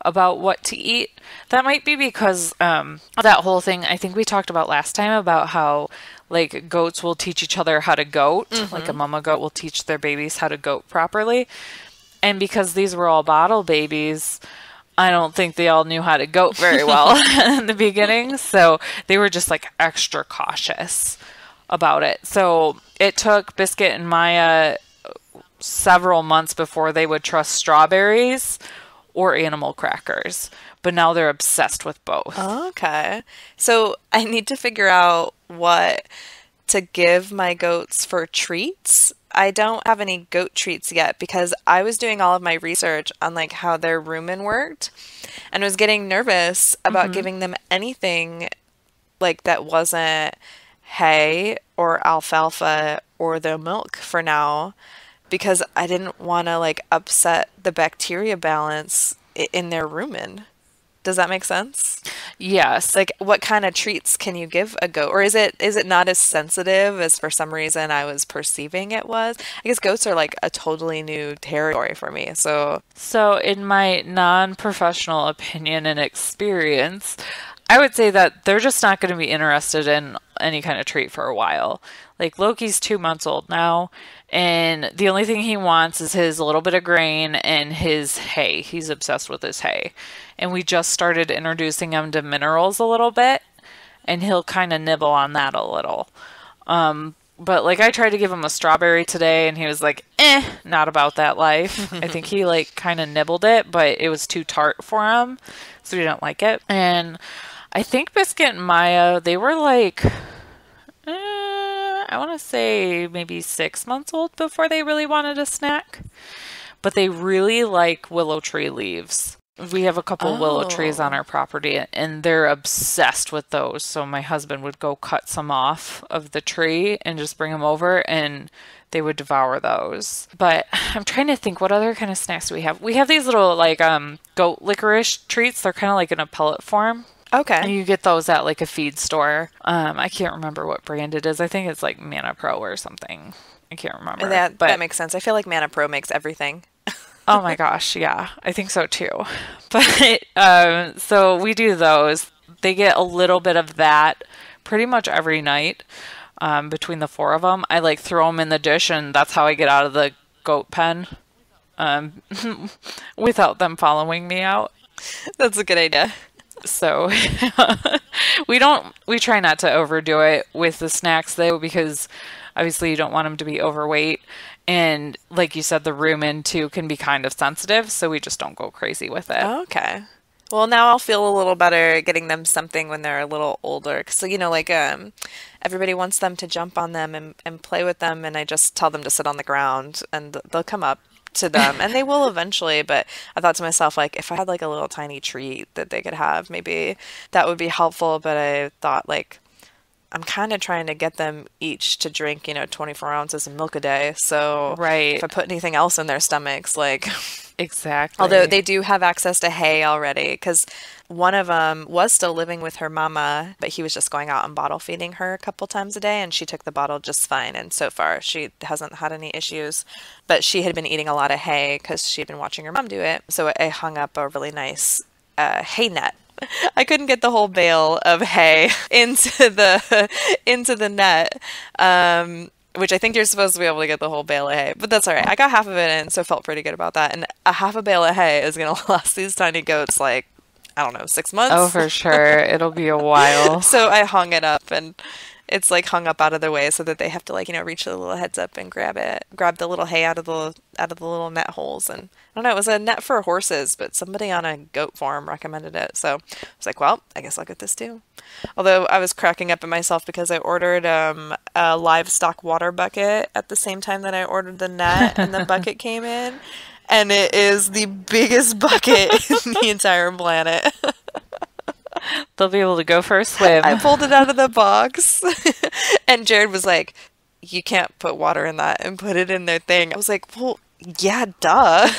[SPEAKER 2] about what to eat. That might be because that whole thing I think we talked about last time about how like goats will teach each other how to goat, like a mama goat will teach their babies how to goat properly. And because these were all bottle babies, I don't think they all knew how to goat very well in the beginning. So they were just like extra cautious about it. So it took Biscuit and Maya several months before they would trust strawberries or animal crackers. But now they're obsessed with both.
[SPEAKER 1] Okay. So I need to figure out what to give my goats for treats. I don't have any goat treats yet because I was doing all of my research on like how their rumen worked and was getting nervous about giving them anything like that wasn't hay or alfalfa or their milk for now because I didn't want to like upset the bacteria balance in their rumen. Does that make sense?
[SPEAKER 2] Yes.
[SPEAKER 1] Like what kind of treats can you give a goat? Or is it not as sensitive as for some reason I was perceiving it was? I guess goats are like a totally new territory for me.
[SPEAKER 2] So in my non-professional opinion and experience, I would say that they're just not going to be interested in any kind of treat for a while. Like Loki's 2 months old now, and the only thing he wants is his little bit of grain and his hay. He's obsessed with his hay. And we just started introducing him to minerals a little bit, and he'll kind of nibble on that a little. But like I tried to give him a strawberry today, and he was like, not about that life. I think he like kind of nibbled it, but it was too tart for him, so he didn't like it. And I think Biscuit and Maya, they were like, I want to say maybe 6 months old before they really wanted a snack. But they really like willow tree leaves. We have a couple willow trees on our property, and they're obsessed with those. So my husband would go cut some off of the tree and just bring them over, and they would devour those. But I'm trying to think, what other kind of snacks do we have? We have these little like goat licorice treats. They're kind of like in a pellet form.
[SPEAKER 1] Okay.
[SPEAKER 2] And you get those at like a feed store. I can't remember what brand it is. I think it's like Mana Pro or something. I can't remember.
[SPEAKER 1] That makes sense. I feel like Mana Pro makes everything.
[SPEAKER 2] Oh my gosh, yeah, I think so too. But so we do those. They get a little bit of that pretty much every night between the four of them. I like throw them in the dish, and that's how I get out of the goat pen without them following me out.
[SPEAKER 1] That's a good idea.
[SPEAKER 2] So we try not to overdo it with the snacks though, because obviously you don't want them to be overweight. And like you said, the rumen too can be kind of sensitive, so we just don't go crazy with it.
[SPEAKER 1] Okay. Well, now I'll feel a little better getting them something when they're a little older. So, like everybody wants them to jump on them and play with them, and I just tell them to sit on the ground, and they'll come up to them, and they will eventually. But I thought to myself, like, if I had like a little tiny treat that they could have, maybe that would be helpful. But I thought, like, I'm kind of trying to get them each to drink, 24 ounces of milk a day. So
[SPEAKER 2] right.
[SPEAKER 1] If I put anything else in their stomachs, like...
[SPEAKER 2] Exactly.
[SPEAKER 1] Although they do have access to hay already, because one of them was still living with her mama, but he was just going out and bottle feeding her a couple times a day, and she took the bottle just fine. And so far, she hasn't had any issues. But she had been eating a lot of hay because she had been watching her mom do it. So I hung up a really nice hay net. I couldn't get the whole bale of hay into the net, which I think you're supposed to be able to get the whole bale of hay, but that's all right. I got half of it in, so felt pretty good about that. And a half a bale of hay is going to last these tiny goats like, I don't know, 6 months.
[SPEAKER 2] Oh, for sure. It'll be a while.
[SPEAKER 1] So I hung it up, and it's like hung up out of the way so that they have to reach their little heads up and grab the little hay out of the little net holes. And I don't know, it was a net for horses, but somebody on a goat farm recommended it. So I was like, well, I guess I'll get this too. Although I was cracking up at myself because I ordered a livestock water bucket at the same time that I ordered the net, and the bucket came in, and it is the biggest bucket in the entire planet.
[SPEAKER 2] They'll be able to go for a swim.
[SPEAKER 1] I pulled it out of the box, and Jared was like, you can't put water in that and put it in their thing. I was like, well, yeah, duh.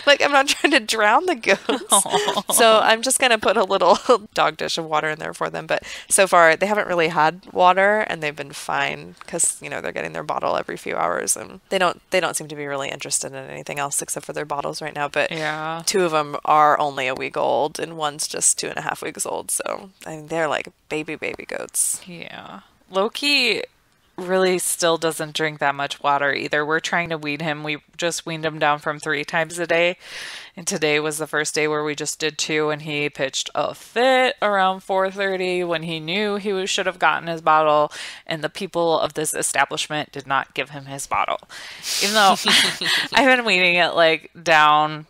[SPEAKER 1] Like, I'm not trying to drown the goats. So I'm just going to put a little dog dish of water in there for them. But so far, they haven't really had water and they've been fine because, they're getting their bottle every few hours and they don't seem to be really interested in anything else except for their bottles right now. But
[SPEAKER 2] Yeah.
[SPEAKER 1] two of them are only a week old and one's just 2.5 weeks old. So, I mean, they're like baby goats.
[SPEAKER 2] Yeah. Loki really still doesn't drink that much water either. We're trying to wean him. We just weaned him down from 3 times a day. And today was the first day where we just did 2 and he pitched a fit around 4:30 when he knew he should have gotten his bottle and the people of this establishment did not give him his bottle. Even though I've been weaning it down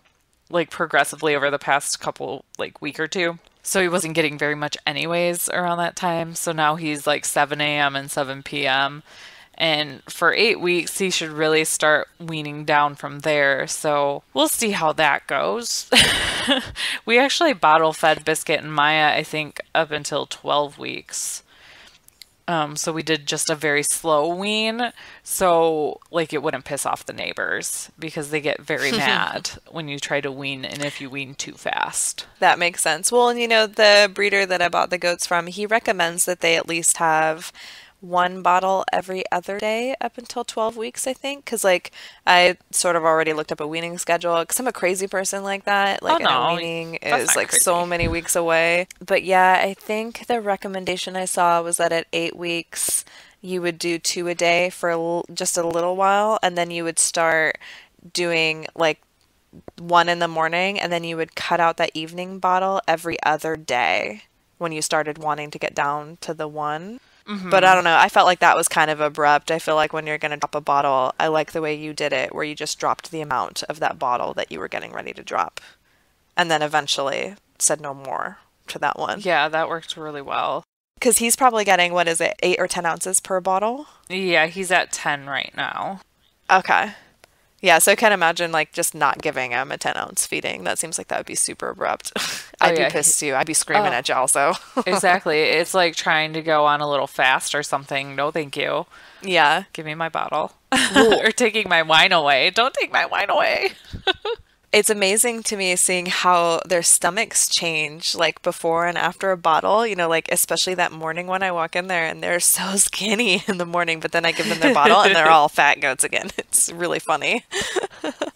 [SPEAKER 2] progressively over the past couple week or two. So he wasn't getting very much anyways around that time. So now he's 7 a.m. and 7 p.m. And for 8 weeks, he should really start weaning down from there. So we'll see how that goes. We actually bottle fed Biscuit and Maya, I think, up until 12 weeks. So we did just a very slow wean, so it wouldn't piss off the neighbors because they get very mad when you try to wean and if you wean too fast.
[SPEAKER 1] That makes sense. Well, and the breeder that I bought the goats from, he recommends that they at least have one bottle every other day up until 12 weeks, I think. Because, I sort of already looked up a weaning schedule because I'm a crazy person like that.
[SPEAKER 2] Oh, no,
[SPEAKER 1] weaning
[SPEAKER 2] that's
[SPEAKER 1] is,
[SPEAKER 2] not crazy.
[SPEAKER 1] so many weeks away. But, yeah, I think the recommendation I saw was that at 8 weeks, you would do 2 a day for just a little while. And then you would start doing, 1 in the morning. And then you would cut out that evening bottle every other day when you started wanting to get down to the 1. But I don't know. I felt like that was kind of abrupt. I feel like when you're going to drop a bottle, I like the way you did it, where you just dropped the amount of that bottle that you were getting ready to drop. And then eventually said no more to that one.
[SPEAKER 2] Yeah, that worked really well.
[SPEAKER 1] Because he's probably getting, 8 or 10 ounces per bottle?
[SPEAKER 2] Yeah, he's at 10 right now.
[SPEAKER 1] Okay. Yeah, so I can't imagine, just not giving him a 10-ounce feeding. That seems like that would be super abrupt. I'd be pissed too. I'd be screaming at you also.
[SPEAKER 2] Exactly. It's like trying to go on a little fast or something. No, thank you.
[SPEAKER 1] Yeah.
[SPEAKER 2] Give me my bottle. Or taking my wine away. Don't take my wine away.
[SPEAKER 1] It's amazing to me seeing how their stomachs change, before and after a bottle, especially that morning when I walk in there and they're so skinny in the morning, but then I give them their bottle and they're all fat goats again. It's really funny.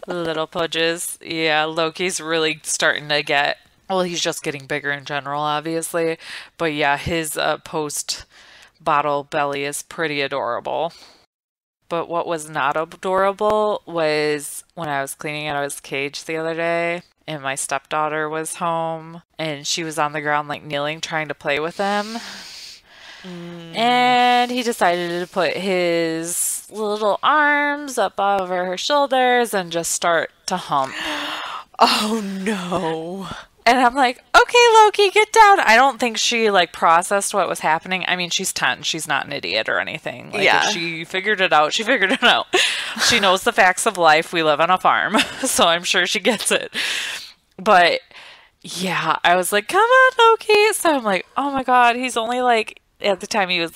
[SPEAKER 2] Little pudges. Yeah, Loki's really starting to get, well, he's just getting bigger in general, obviously. But yeah, his post-bottle belly is pretty adorable. But what was not adorable was when I was cleaning out his cage the other day and my stepdaughter was home and she was on the ground kneeling trying to play with him. And he decided to put his little arms up over her shoulders and just start to hump.
[SPEAKER 1] Oh no.
[SPEAKER 2] And I'm like, okay, Loki, get down. I don't think she processed what was happening. I mean, she's 10. She's not an idiot or anything. If she figured it out, she figured it out. She knows the facts of life. We live on a farm. So I'm sure she gets it. But yeah, I was like, come on, Loki. So I'm like, oh my God, he's only at the time he was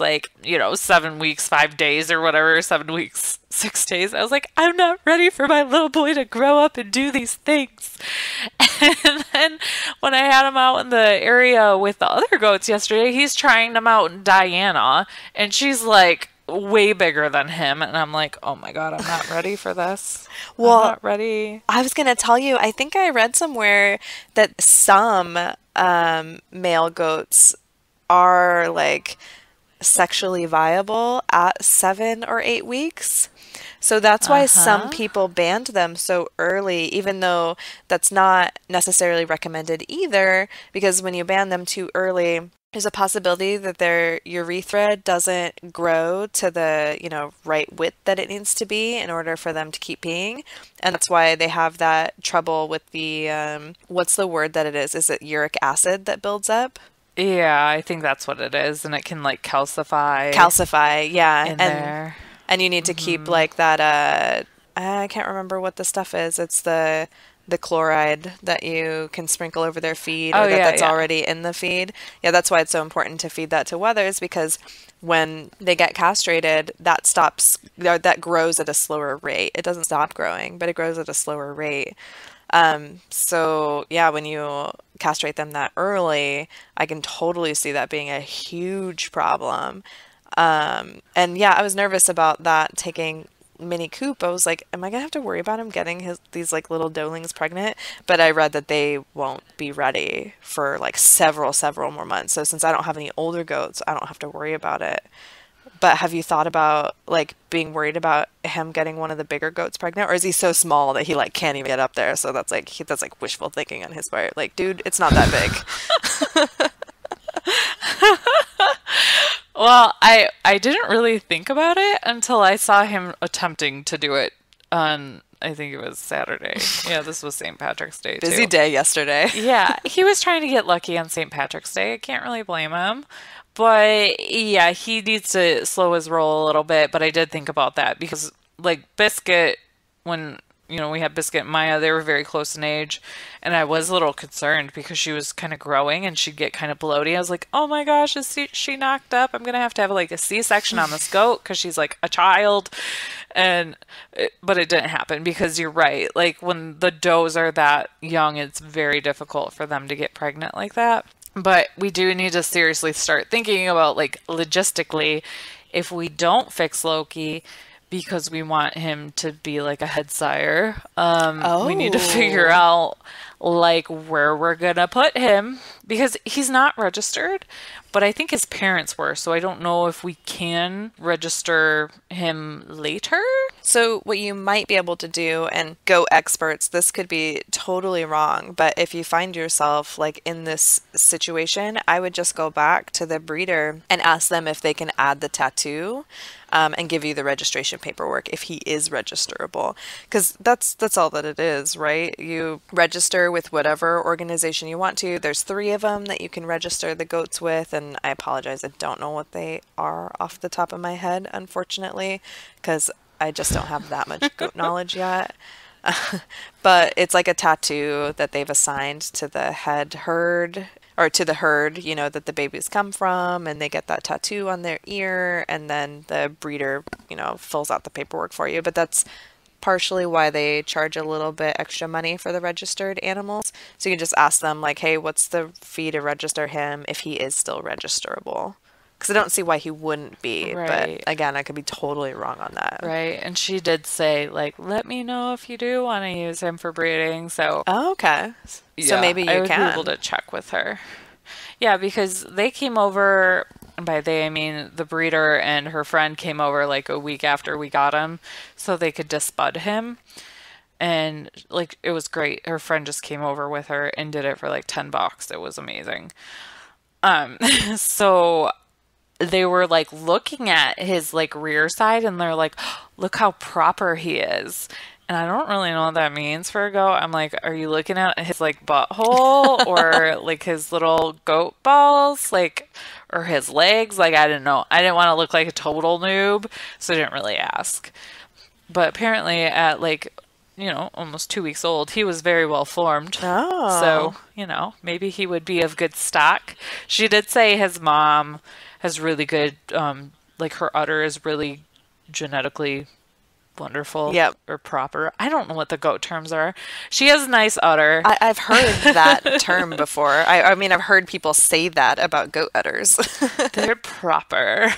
[SPEAKER 2] 7 weeks, 5 days or whatever, 7 weeks, 6 days. I was like, I'm not ready for my little boy to grow up and do these things. And then when I had him out in the area with the other goats yesterday, he's trying to mount Diana and she's way bigger than him. And I'm like, oh my God, I'm not ready for this.
[SPEAKER 1] Well,
[SPEAKER 2] I'm not ready.
[SPEAKER 1] I was going to tell you, I think I read somewhere that some male goats are sexually viable at 7 or 8 weeks. So that's why some people banned them so early, even though that's not necessarily recommended either, because when you ban them too early, there's a possibility that their urethra doesn't grow to the, right width that it needs to be in order for them to keep peeing. And that's why they have that trouble with the, what's the word that it is? Is it uric acid that builds up?
[SPEAKER 2] Yeah, I think that's what it is. And it can calcify.
[SPEAKER 1] Calcify, yeah.
[SPEAKER 2] In there.
[SPEAKER 1] And you need to keep that, I can't remember what the stuff is. It's the chloride that you can sprinkle over their feed or that's already in the feed. Yeah, that's why it's so important to feed that to wethers, because when they get castrated, that grows at a slower rate. It doesn't stop growing, but it grows at a slower rate. So yeah, when you castrate them that early, I can totally see that being a huge problem. And yeah, I was nervous about that taking Mini Coop. I was like, am I gonna have to worry about him getting these like little doelings pregnant? But I read that they won't be ready for like several more months. So since I don't have any older goats, I don't have to worry about it. But have you thought about like being worried about him getting one of the bigger goats pregnant, or is he so small that he like can't even get up there? So that's like wishful thinking on his part. Like, dude, it's not that big.
[SPEAKER 2] Well, I didn't really think about it until I saw him attempting to do it on, I think it was Saturday. Yeah, this was St. Patrick's Day
[SPEAKER 1] Busy
[SPEAKER 2] too.
[SPEAKER 1] day yesterday.
[SPEAKER 2] Yeah, he was trying to get lucky on St. Patrick's Day. I can't really blame him. But yeah, he needs to slow his roll a little bit. But I did think about that because, like, Biscuit, when, we had Biscuit and Maya, they were very close in age. And I was a little concerned because she was kind of growing and she'd get kind of bloaty. I was like, oh my gosh, is she knocked up? I'm going to have like a C-section on this goat because she's like a child. But it didn't happen because you're right. Like, when the does are that young, it's very difficult for them to get pregnant like that. But we do need to seriously start thinking about, like, logistically, if we don't fix Loki because we want him to be like a head sire, we need to figure
[SPEAKER 1] Oh.
[SPEAKER 2] out like where we're gonna put him because he's not registered, but I think his parents were, so I don't know if we can register him later.
[SPEAKER 1] So, what you might be able to do, and go experts, this could be totally wrong, but if you find yourself like in this situation, I would just go back to the breeder and ask them if they can add the tattoo, and give you the registration paperwork if he is registerable. Because that's all that it is, right? You register with whatever organization you want to. There's three of them that you can register the goats with, and I apologize, I don't know what they are off the top of my head, unfortunately, because I just don't have that much goat knowledge yet. But it's like a tattoo that they've assigned to the head herd, or to the herd, that the babies come from, and they get that tattoo on their ear, and then the breeder, fills out the paperwork for you. But that's partially why they charge a little bit extra money for the registered animals. So you can just ask them, like, hey, what's the fee to register him if he is still registerable? Because I don't see why he wouldn't be. But
[SPEAKER 2] Right.
[SPEAKER 1] again, I could be totally wrong on that.
[SPEAKER 2] Right. And she did say, like, let me know if you do want to use him for breeding. So,
[SPEAKER 1] Oh, okay. So
[SPEAKER 2] yeah,
[SPEAKER 1] maybe
[SPEAKER 2] I
[SPEAKER 1] you
[SPEAKER 2] would be able
[SPEAKER 1] can.
[SPEAKER 2] to check with her. Yeah, because they came over, and by they, I mean the breeder and her friend came over like a week after we got him so they could disbud him. And, like, it was great. Her friend just came over with her and did it for like $10. It was amazing. So they were like looking at his like rear side and they're like, look how proper he is. And I don't really know what that means for a goat. I'm like, are you looking at his like butthole or like his little goat balls, like, or his legs? Like, I didn't know. I didn't want to look like a total noob, so I didn't really ask. But apparently at like, almost 2 weeks old, he was very well formed. So,
[SPEAKER 1] Oh.
[SPEAKER 2] maybe he would be of good stock. She did say his mom has really good, like her udder is really genetically wonderful
[SPEAKER 1] Yep.
[SPEAKER 2] or proper. I don't know what the goat terms are. She has a nice udder.
[SPEAKER 1] I've heard that term before. I mean, I've heard people say that about goat udders.
[SPEAKER 2] They're proper.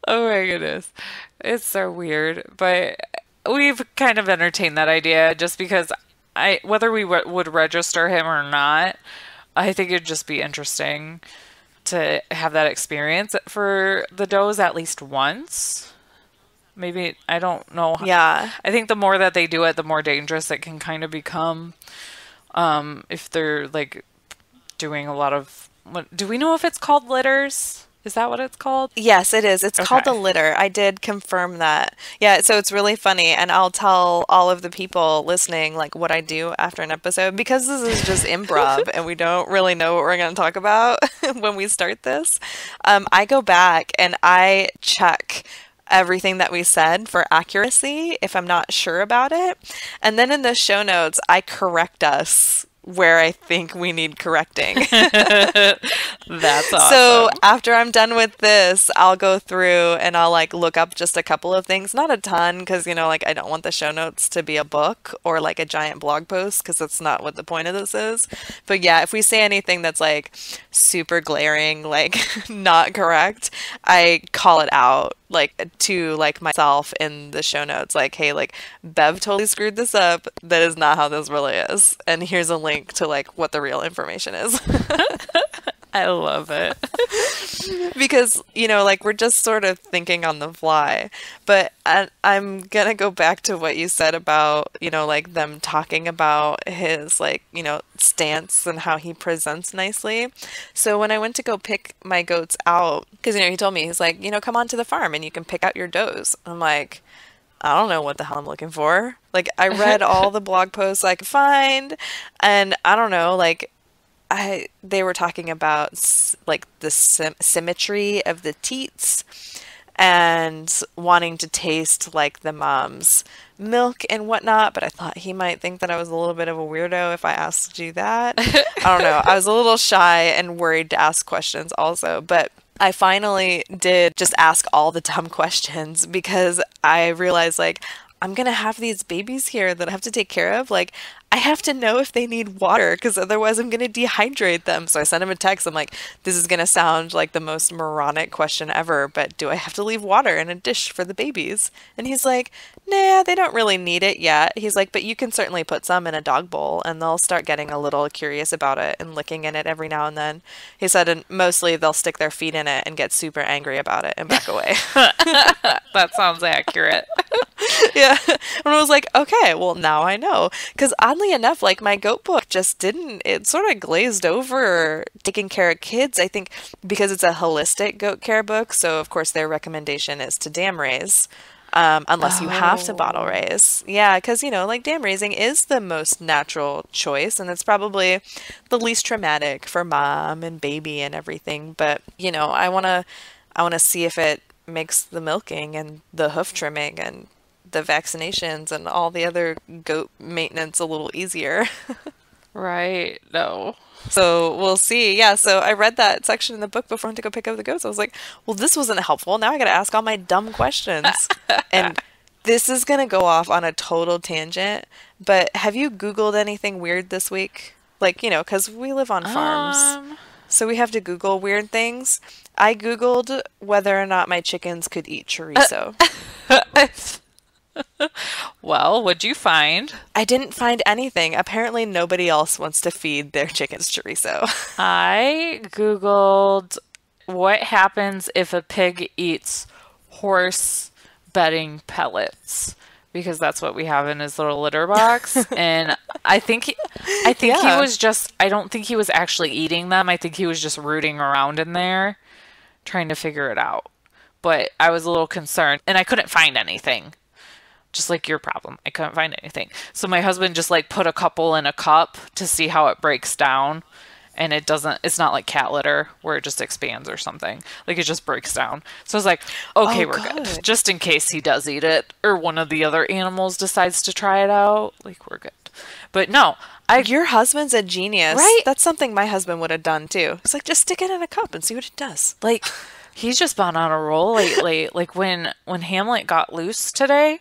[SPEAKER 2] Oh my goodness. It's so weird. But we've kind of entertained that idea just because whether we would register him or not, I think it'd just be interesting to have that experience for the does at least once. Maybe, I don't know.
[SPEAKER 1] Yeah.
[SPEAKER 2] I think the more that they do it, the more dangerous it can kind of become. If they're like doing a lot of, do we know if it's called litters? Is that what it's called?
[SPEAKER 1] Yes, it is. It's called the
[SPEAKER 2] Okay.
[SPEAKER 1] litter. I did confirm that. Yeah, so it's really funny, and I'll tell all of the people listening like what I do after an episode because this is just improv and we don't really know what we're going to talk about when we start this. I go back and I check everything that we said for accuracy if I'm not sure about it. And then in the show notes, I correct us where I think we need correcting.
[SPEAKER 2] That's
[SPEAKER 1] So
[SPEAKER 2] awesome.
[SPEAKER 1] after I'm done with this, I'll go through and I'll like look up just a couple of things, not a ton, because like I don't want the show notes to be a book or like a giant blog post, because that's not what the point of this is. But yeah, if we say anything that's like super glaring, like not correct, I call it out like to like myself in the show notes, like, hey, like Bev totally screwed this up. That is not how this really is. And here's a link to like what the real information is.
[SPEAKER 2] I love it.
[SPEAKER 1] Because, like we're just sort of thinking on the fly. But I'm gonna go back to what you said about, like them talking about his, like, stance and how he presents nicely. So when I went to go pick my goats out, because, he told me, he's like, come on to the farm and you can pick out your does. I'm like, I don't know what the hell I'm looking for. Like, I read all the blog posts I could find, and I don't know, like, they were talking about like the symmetry of the teats and wanting to taste like the mom's milk and whatnot, but I thought he might think that I was a little bit of a weirdo if I asked you that. I don't know. I was a little shy and worried to ask questions also, but I finally did just ask all the dumb questions because I realized like I'm gonna have these babies here that I have to take care of. Like, I have to know if they need water because otherwise I'm gonna dehydrate them. So I sent him a text. I'm like, this is gonna sound like the most moronic question ever, but do I have to leave water in a dish for the babies? And he's like, nah, they don't really need it yet. He's like, but you can certainly put some in a dog bowl and they'll start getting a little curious about it and licking in it every now and then. He said, and mostly they'll stick their feet in it and get super angry about it and back away.
[SPEAKER 2] That sounds accurate.
[SPEAKER 1] Yeah. And I was like, okay, well, now I know. Because oddly enough, like my goat book just didn't, it sort of glazed over taking care of kids. I think because it's a holistic goat care book. So, of course, their recommendation is to dam raise. Unless you have to bottle
[SPEAKER 2] Oh.
[SPEAKER 1] raise. Yeah, because, like dam raising is the most natural choice and it's probably the least traumatic for mom and baby and everything. But, I want to see if it makes the milking and the hoof trimming and the vaccinations and all the other goat maintenance a little easier.
[SPEAKER 2] Right. No.
[SPEAKER 1] So we'll see. Yeah, so I read that section in the book before I went to go pick up the goats. I was like, well, this wasn't helpful. Now I got to ask all my dumb questions. And this is going to go off on a total tangent, but have you Googled anything weird this week? Like, because we live on farms,
[SPEAKER 2] Um,
[SPEAKER 1] so we have to Google weird things. I Googled whether or not my chickens could eat chorizo.
[SPEAKER 2] well, what'd you find?
[SPEAKER 1] I didn't find anything. Apparently, nobody else wants to feed their chickens chorizo.
[SPEAKER 2] I Googled what happens if a pig eats horse bedding pellets because that's what we have in his little litter box. And I think he
[SPEAKER 1] Yeah.
[SPEAKER 2] was just I don't think he was actually eating them. I think he was just rooting around in there trying to figure it out. But I was a little concerned and I couldn't find anything. Just like your problem. I couldn't find anything. So my husband just like put a couple in a cup to see how it breaks down. And it's not like cat litter where it just expands or something. Like it just breaks down. So I was like, okay,
[SPEAKER 1] Oh,
[SPEAKER 2] we're good.
[SPEAKER 1] good.
[SPEAKER 2] Just in case he does eat it or one of the other animals decides to try it out. Like we're good. But no,
[SPEAKER 1] Your husband's a genius.
[SPEAKER 2] right?
[SPEAKER 1] That's something my husband would have done too. It's like, just stick it in a cup and see what it does.
[SPEAKER 2] Like he's just been on a roll lately. Like when Hamlet got loose today,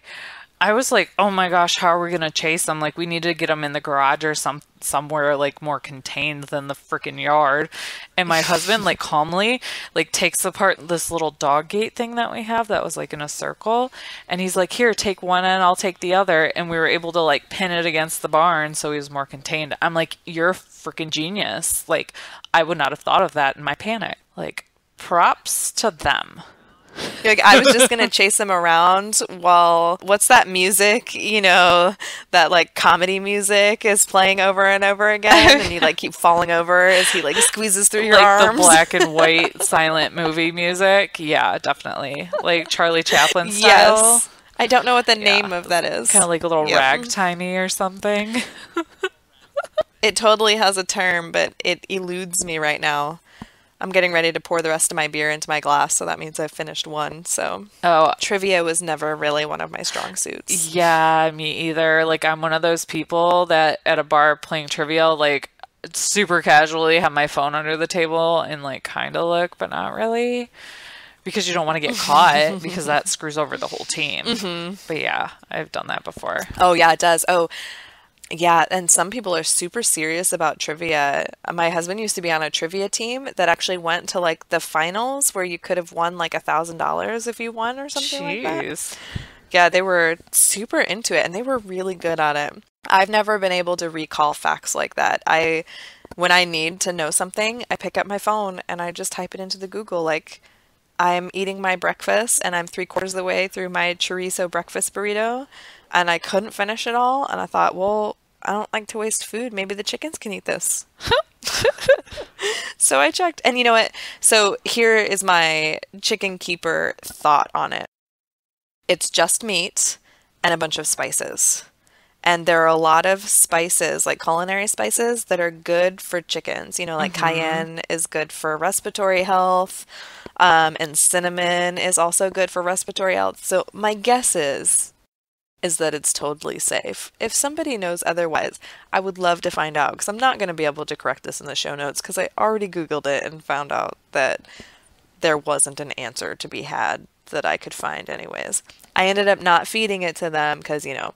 [SPEAKER 2] I was like, "Oh my gosh, how are we gonna chase him? Like, we need to get him in the garage or somewhere like more contained than the freaking yard." And my husband like calmly like takes apart this little dog gate thing that we have that was like in a circle, and he's like, "Here, take one and I'll take the other." And we were able to like pin it against the barn so he was more contained. I'm like, "You're a freaking genius!" Like, I would not have thought of that in my panic. Like, props to them.
[SPEAKER 1] Like, I was just gonna chase him around while what's that music, that like comedy music is playing over and over again, and you like keep falling over as he like squeezes through your
[SPEAKER 2] Like the
[SPEAKER 1] arms.
[SPEAKER 2] black and white silent movie music. Yeah, definitely. Like Charlie Chaplin style.
[SPEAKER 1] Yes. I don't know what the
[SPEAKER 2] Yeah.
[SPEAKER 1] name of that is.
[SPEAKER 2] Kind of like a little
[SPEAKER 1] Yep.
[SPEAKER 2] ragtimey or something.
[SPEAKER 1] It totally has a term, but it eludes me right now. I'm getting ready to pour the rest of my beer into my glass, so that means I've finished one. So
[SPEAKER 2] Oh,
[SPEAKER 1] trivia was never really one of my strong suits.
[SPEAKER 2] yeah, me either. Like, I'm one of those people that at a bar playing trivia, like, super casually have my phone under the table and, like, kind of look, but not really. Because you don't want to get caught because that screws over the whole team. But yeah, I've done that before.
[SPEAKER 1] Oh, yeah, it does. Oh, yeah, and some people are super serious about trivia. My husband used to be on a trivia team that actually went to like the finals where you could have won like $1,000 if you won or something like that.
[SPEAKER 2] Jeez.
[SPEAKER 1] Yeah, they were super into it and they were really good at it. I've never been able to recall facts like that. When I need to know something, I pick up my phone and I just type it into the Google like I'm eating my breakfast and I'm 3/4 of the way through my chorizo breakfast burrito and I couldn't finish it all and I thought, well, I don't like to waste food. Maybe the chickens can eat this. So I checked and you know what? So here is my chicken keeper thought on it. It's just meat and a bunch of spices. And there are a lot of spices, like culinary spices, that are good for chickens. You know, like cayenne is good for respiratory health, and cinnamon is also good for respiratory health. So my guess is that it's totally safe. If somebody knows otherwise, I would love to find out because I'm not going to be able to correct this in the show notes because I already Googled it and found out that there wasn't an answer to be had that I could find anyways. I ended up not feeding it to them because, you know,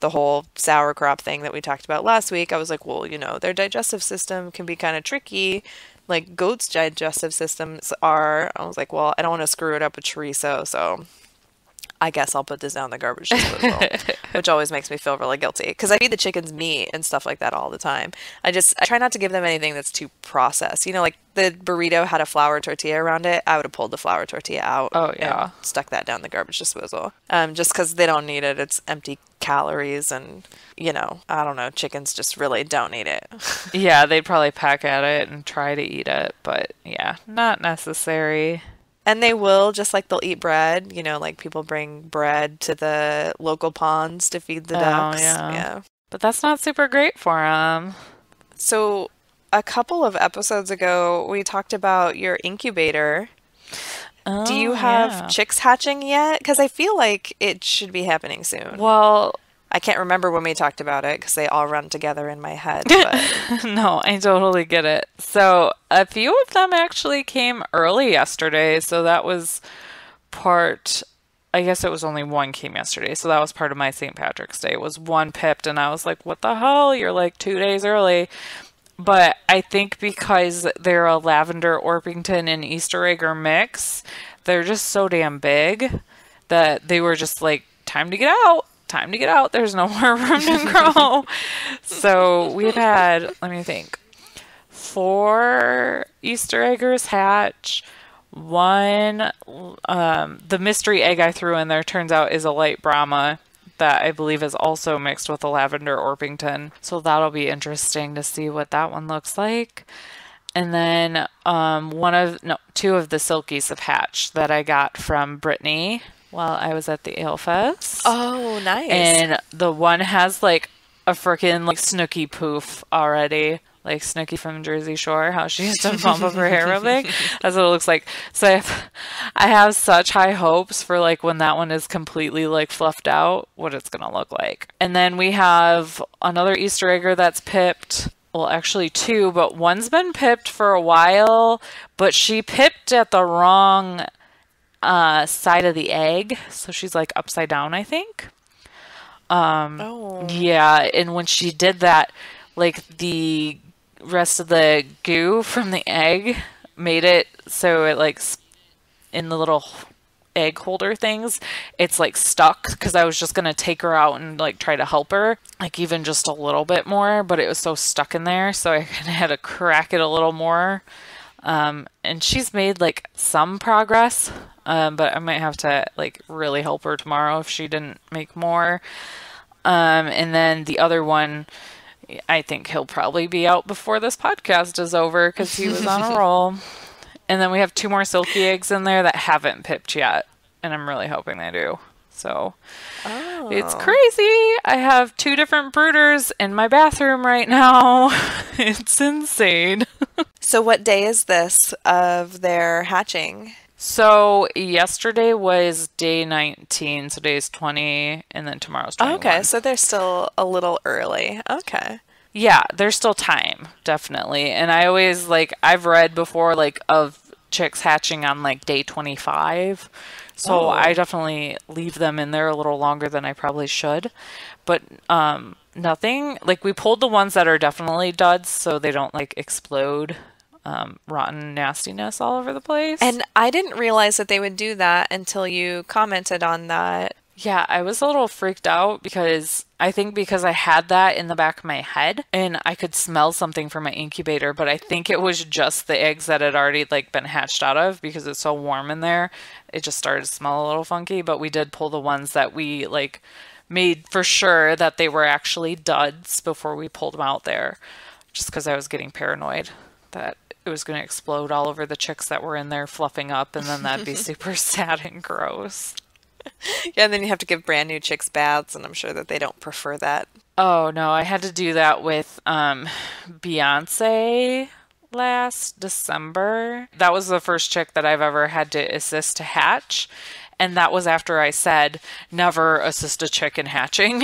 [SPEAKER 1] the whole sauerkraut thing that we talked about last week, I was like, well, you know, their digestive system can be kind of tricky. Like goats' digestive systems are. I was like, well, I don't want to screw it up with chorizo, so I guess I'll put this down the garbage disposal, which always makes me feel really guilty because I feed the chickens meat and stuff like that all the time. I try not to give them anything that's too processed. You know, like the burrito had a flour tortilla around it. I would have pulled the flour tortilla out
[SPEAKER 2] Oh,
[SPEAKER 1] and
[SPEAKER 2] yeah.
[SPEAKER 1] stuck that down the garbage disposal. Just because they don't need it. It's empty calories and, you know, I don't know. Chickens just really don't need it.
[SPEAKER 2] Yeah, they'd probably peck at it and try to eat it, but yeah, not necessary.
[SPEAKER 1] And they will, just like they'll eat bread. You know, like people bring bread to the local ponds to feed the
[SPEAKER 2] Oh,
[SPEAKER 1] ducks.
[SPEAKER 2] yeah.
[SPEAKER 1] Yeah.
[SPEAKER 2] But that's not super great for them.
[SPEAKER 1] So, a couple of episodes ago, we talked about your incubator. Do you
[SPEAKER 2] Oh,
[SPEAKER 1] have
[SPEAKER 2] yeah.
[SPEAKER 1] chicks hatching yet? Because I feel like it should be happening soon.
[SPEAKER 2] Well,
[SPEAKER 1] I can't remember when we talked about it because they all run together in my head. But
[SPEAKER 2] no, I totally get it. So, a few of them actually came early yesterday, so that was part. I guess it was only one came yesterday, so that was part of my St. Patrick's Day. It was one pipped, and I was like, what the hell? You're like 2 days early. But I think because they're a lavender Orpington and Easter egger mix, they're just so damn big that they were just like, time to get out. Time to get out. There's no more room to grow. So we've had, let me think, 4 Easter eggers hatch. One, the mystery egg I threw in there turns out is a light Brahma that I believe is also mixed with a lavender Orpington. So that'll be interesting to see what that one looks like. And then two of the silkies have hatched that I got from Brittany while I was at the Ale Fest.
[SPEAKER 1] oh, nice.
[SPEAKER 2] And the one has like a freaking like Snooky poof already. Like Snooki from Jersey Shore, how she used to bump up her hair real big. That's what it looks like. So I have such high hopes for like when that one is completely like fluffed out, what it's gonna look like. And then we have another Easter egger that's pipped. Well, actually 2, but one's been pipped for a while, but she pipped at the wrong side of the egg. So she's like upside down, I think.
[SPEAKER 1] Oh.
[SPEAKER 2] Yeah, and when she did that, like the rest of the goo from the egg made it so it like in the little egg holder things, it's like stuck because I was just gonna take her out and like try to help her, like even just a little bit more, but it was so stuck in there, so I kind of had to crack it a little more. And she's made like some progress, but I might have to like really help her tomorrow if she didn't make more. And then the other one, I think he'll probably be out before this podcast is over because he was on a roll. And then we have 2 more silky eggs in there that haven't pipped yet, and I'm really hoping they do. So it's
[SPEAKER 1] Oh.
[SPEAKER 2] crazy. I have two different brooders in my bathroom right now. It's insane.
[SPEAKER 1] So what day is this of their hatching?
[SPEAKER 2] So yesterday was day 19, so today's 20, and then tomorrow's
[SPEAKER 1] Oh, okay,
[SPEAKER 2] 21.
[SPEAKER 1] so they're still a little early. Okay.
[SPEAKER 2] Yeah, there's still time, definitely. And I always like I've read before like of chicks hatching on like day 25. So I
[SPEAKER 1] Oh.
[SPEAKER 2] definitely leave them in there a little longer than I probably should. But nothing like we pulled the ones that are definitely duds so they don't like explode rotten nastiness all over the place.
[SPEAKER 1] And I didn't realize that they would do that until you commented on that.
[SPEAKER 2] Yeah, I was a little freaked out because I think because I had that in the back of my head and I could smell something from my incubator, but I think it was just the eggs that had already like been hatched out of because it's so warm in there. It just started to smell a little funky, but we did pull the ones that we like made for sure that they were actually duds before we pulled them out there, just because I was getting paranoid that it was going to explode all over the chicks that were in there fluffing up, and then that'd be super sad and gross.
[SPEAKER 1] Yeah, and then you have to give brand new chicks baths, and I'm sure that they don't prefer that.
[SPEAKER 2] Oh no, I had to do that with Beyonce last December. That was the first chick that I've ever had to assist to hatch. And that was after I said, never assist a chick in hatching.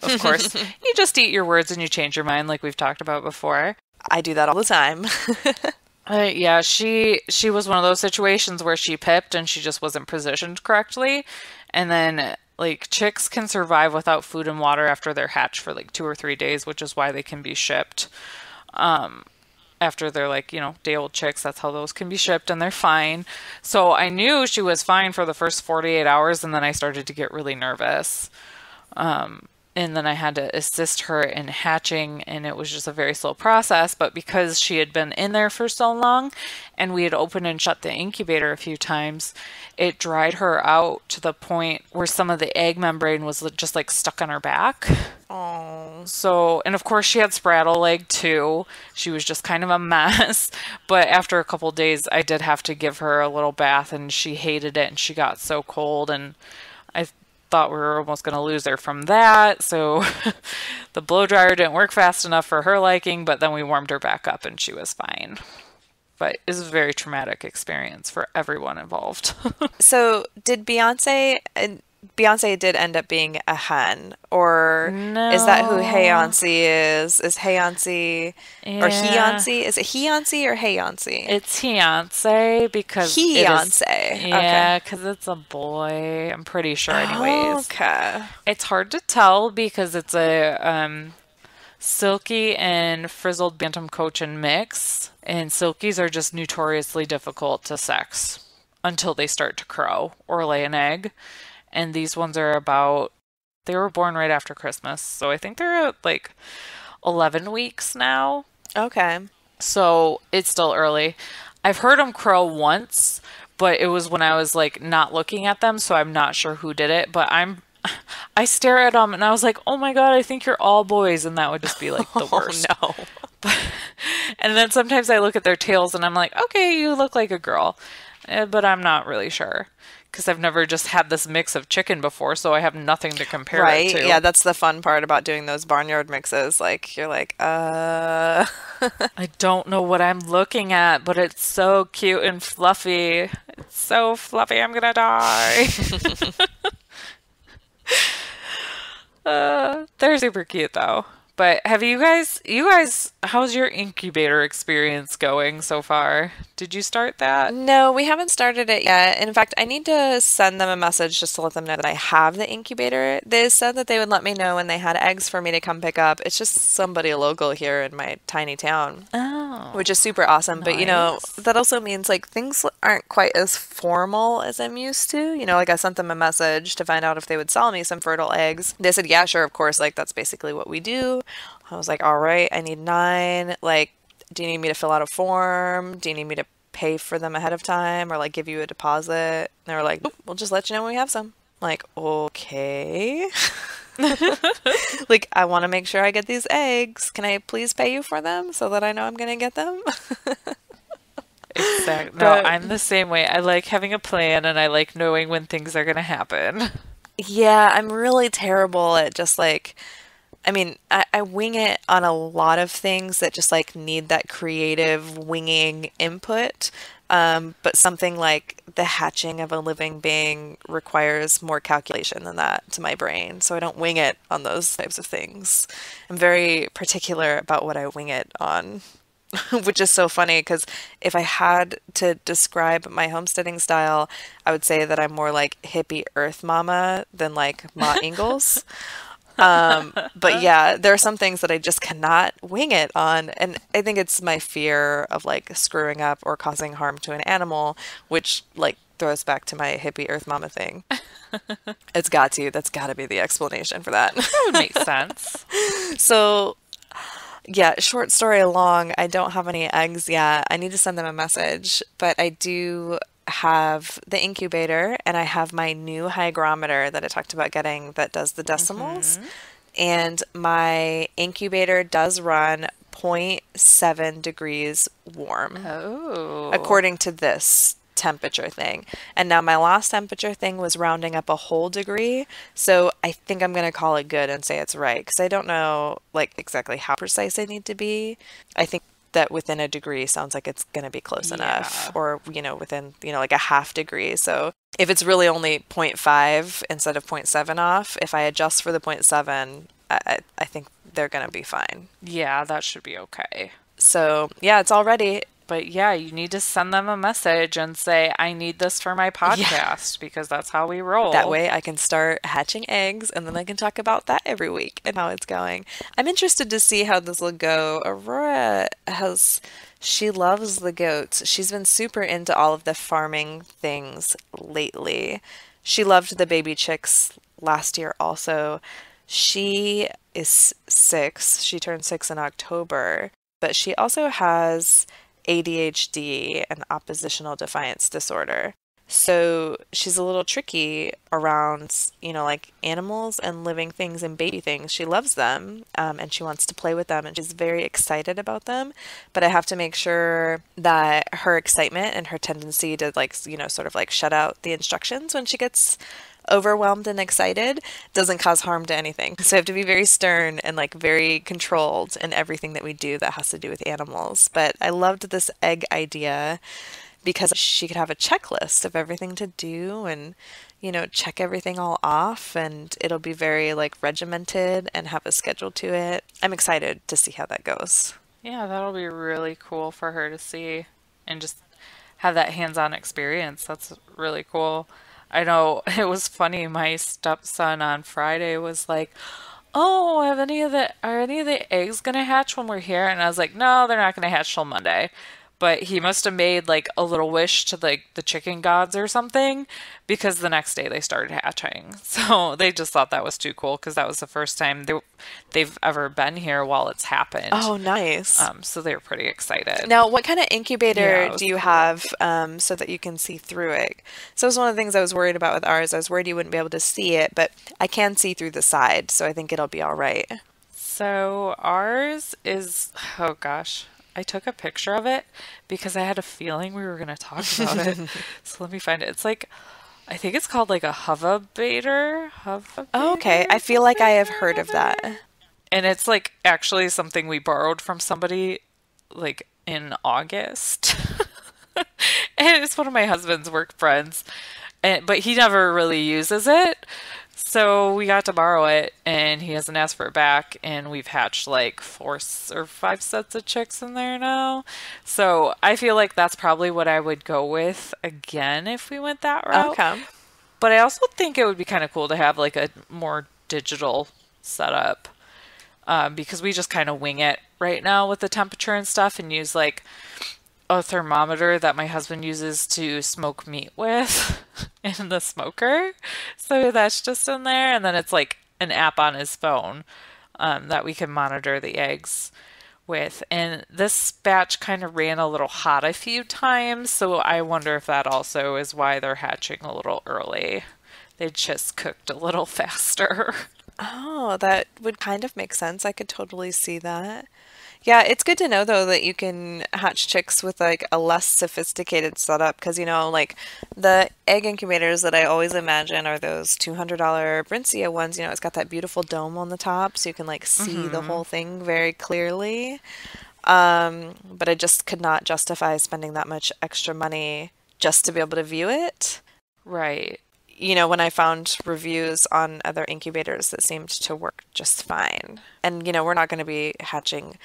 [SPEAKER 2] Of course, you just eat your words and you change your mind, like we've talked about before.
[SPEAKER 1] I do that all the time.
[SPEAKER 2] Yeah, she was one of those situations where she pipped and she just wasn't positioned correctly. And then like chicks can survive without food and water after they're hatched for like 2 or 3 days, which is why they can be shipped. After they're like, day old chicks, that's how those can be shipped and they're fine. So I knew she was fine for the first 48 hours and then I started to get really nervous. And then I had to assist her in hatching, and it was just a very slow process. But because she had been in there for so long, and we had opened and shut the incubator a few times, it dried her out to the point where some of the egg membrane was just like stuck on her back.
[SPEAKER 1] Oh.
[SPEAKER 2] So, and of course she had spraddle leg too. She was just kind of a mess. But after a couple days, I did have to give her a little bath, and she hated it, and she got so cold, and I thought we were almost going to lose her from that. So the blow dryer didn't work fast enough for her liking, but then we warmed her back up and she was fine. But it was a very traumatic experience for everyone involved.
[SPEAKER 1] So did Beyonce did end up being a hen, or is that who
[SPEAKER 2] No.
[SPEAKER 1] Heyansi is? Is Heyansi or
[SPEAKER 2] Yeah.
[SPEAKER 1] Heyansi? Is it Heyansi or Heyansi?
[SPEAKER 2] It's Beyonce because it is,
[SPEAKER 1] Heyanse. Okay.
[SPEAKER 2] yeah, because it's a boy. I'm pretty sure anyways.
[SPEAKER 1] Okay.
[SPEAKER 2] It's hard to tell because it's a silky and frizzled bantam cochin mix, and silkies are just notoriously difficult to sex until they start to crow or lay an egg. And these ones are they were born right after Christmas, so I think they're at like 11 weeks now.
[SPEAKER 1] Okay.
[SPEAKER 2] So it's still early. I've heard them crow once, but it was when I was like not looking at them, so I'm not sure who did it. But I stare at them and I was like, oh my God, I think you're all boys. And that would just be like the
[SPEAKER 1] Oh
[SPEAKER 2] worst.
[SPEAKER 1] no.
[SPEAKER 2] And then sometimes I look at their tails and I'm like, okay, you look like a girl. But I'm not really sure because I've never just had this mix of chicken before, so I have nothing to compare it
[SPEAKER 1] Right?
[SPEAKER 2] to.
[SPEAKER 1] Yeah, that's the fun part about doing those barnyard mixes. Like you're like,
[SPEAKER 2] I don't know what I'm looking at, but it's so cute and fluffy. It's so fluffy, I'm gonna die. They're super cute though. But have how's your incubator experience going so far? Did you start that?
[SPEAKER 1] No, we haven't started it yet. In fact, I need to send them a message just to let them know that I have the incubator. They said that they would let me know when they had eggs for me to come pick up. It's just somebody local here in my tiny town,
[SPEAKER 2] Oh,
[SPEAKER 1] which is super awesome. But
[SPEAKER 2] nice.
[SPEAKER 1] that also means like things aren't quite as formal as I'm used to. Like I sent them a message to find out if they would sell me some fertile eggs. They said, yeah, sure, of course. Like that's basically what we do. I was like, all right, I need 9. Like, do you need me to fill out a form? Do you need me to pay for them ahead of time or like give you a deposit? And they were like, nope, we'll just let you know when we have some. Like, okay. Like, I want to make sure I get these eggs. Can I please pay you for them so that I know I'm going to get them?
[SPEAKER 2] It's Exactly. No,
[SPEAKER 1] But
[SPEAKER 2] I'm the same way. I like having a plan and I like knowing when things are going to happen.
[SPEAKER 1] yeah, I'm really terrible at just like, I mean, I wing it on a lot of things that just like need that creative winging input. But something like the hatching of a living being requires more calculation than that to my brain. So I don't wing it on those types of things. I'm very particular about what I wing it on. Which is so funny because if I had to describe my homesteading style, I would say that I'm more like hippie earth mama than like Ma Ingalls. But yeah, there are some things that I just cannot wing it on. And I think it's my fear of like screwing up or causing harm to an animal, which like throws back to my hippie earth mama thing. It's got to. That's got to be the explanation for that.
[SPEAKER 2] That would make sense.
[SPEAKER 1] So yeah, short story long, I don't have any eggs yet. I need to send them a message, but I do have the incubator and I have my new hygrometer that I talked about getting that does the decimals.
[SPEAKER 2] Hmm.
[SPEAKER 1] And my incubator does run zero point 0.7 degrees warm
[SPEAKER 2] Oh.
[SPEAKER 1] according to this temperature thing. And now my last temperature thing was rounding up a whole degree. So I think I'm going to call it good and say it's right because I don't know like exactly how precise I need to be. I think that within a degree sounds like it's going to be close enough
[SPEAKER 2] Yeah.
[SPEAKER 1] or within like a half degree. So if it's really only zero point 0.5 instead of zero point 0.7 off, if I adjust for the zero point 0.7, I think they're going to be fine.
[SPEAKER 2] Yeah, that should be okay.
[SPEAKER 1] So yeah, it's all ready.
[SPEAKER 2] But yeah, you need to send them a message and say, I need this for my
[SPEAKER 1] Yeah.
[SPEAKER 2] podcast because that's how we
[SPEAKER 1] That
[SPEAKER 2] roll.
[SPEAKER 1] way I can start hatching eggs and then I can talk about that every week and how it's going. I'm interested to see how this will go. She loves the goats. She's been super into all of the farming things lately. She loved the baby chicks last year also. She is 6. She turned 6 in October, but she also has ADHD and oppositional defiance disorder. So she's a little tricky around, like animals and living things and baby things. She loves them, and she wants to play with them, and she's very excited about them. But I have to make sure that her excitement and her tendency to, like, sort of like shut out the instructions when she gets overwhelmed and excited doesn't cause harm to anything. So I have to be very stern and like very controlled in everything that we do that has to do with animals. But I loved this egg idea because she could have a checklist of everything to do and check everything all off and it'll be very like regimented and have a schedule to it. I'm excited to see how that goes.
[SPEAKER 2] Yeah, that'll be really cool for her to see and just have that hands-on experience. That's really cool. I know it was funny. My stepson on Friday was like, "Oh, are any of the eggs gonna hatch when we're here?" And I was like, "No, they're not gonna hatch till Monday." But he must have made like a little wish to like the chicken gods or something because the next day they started hatching. So they just thought that was too cool because that was the first time they've ever been here while it's happened.
[SPEAKER 1] Oh, nice.
[SPEAKER 2] So they were pretty excited.
[SPEAKER 1] Now, what kind of
[SPEAKER 2] Yeah,
[SPEAKER 1] incubator
[SPEAKER 2] it
[SPEAKER 1] do
[SPEAKER 2] was
[SPEAKER 1] you
[SPEAKER 2] cool.
[SPEAKER 1] have so that you can see through it? So it was one of the things I was worried about with ours. I was worried you wouldn't be able to see it, but I can see through the side, so I think it'll be all right.
[SPEAKER 2] So ours is, oh gosh, I took a picture of it because I had a feeling we were going to talk about it. So let me find it. It's like, I think it's called like a
[SPEAKER 1] Oh, okay.
[SPEAKER 2] hovabator
[SPEAKER 1] I
[SPEAKER 2] or
[SPEAKER 1] feel like I
[SPEAKER 2] something
[SPEAKER 1] have
[SPEAKER 2] or
[SPEAKER 1] heard of that.
[SPEAKER 2] other. And it's like actually something we borrowed from somebody like in August. And it's one of my husband's work friends. But he never really uses it. So we got to borrow it and he hasn't asked for it back and we've hatched like or 5 sets of chicks in there now. So I feel like that's probably what I would go with again if we went that route.
[SPEAKER 1] Okay.
[SPEAKER 2] But I also think it would be kind of cool to have like a more digital setup because we just kind of wing it right now with the temperature and stuff and use like a thermometer that my husband uses to smoke meat with in the smoker. So that's just in there. And then it's like an app on his phone that we can monitor the eggs with. And this batch kind of ran a little hot a few times. So I wonder if that also is why they're hatching a little early. They just cooked a little faster.
[SPEAKER 1] Oh, that would kind of make sense. I could totally see that. Yeah, it's good to know though that you can hatch chicks with like a less sophisticated setup because like the egg incubators that I always imagine are those $200 Brincia ones. It's got that beautiful dome on the top so you can like see the
[SPEAKER 2] Mm-hmm.
[SPEAKER 1] whole thing very clearly. But I just could not justify spending that much extra money just to be able to view it.
[SPEAKER 2] Right.
[SPEAKER 1] When I found reviews on other incubators that seemed to work just fine. And, we're not going to be hatching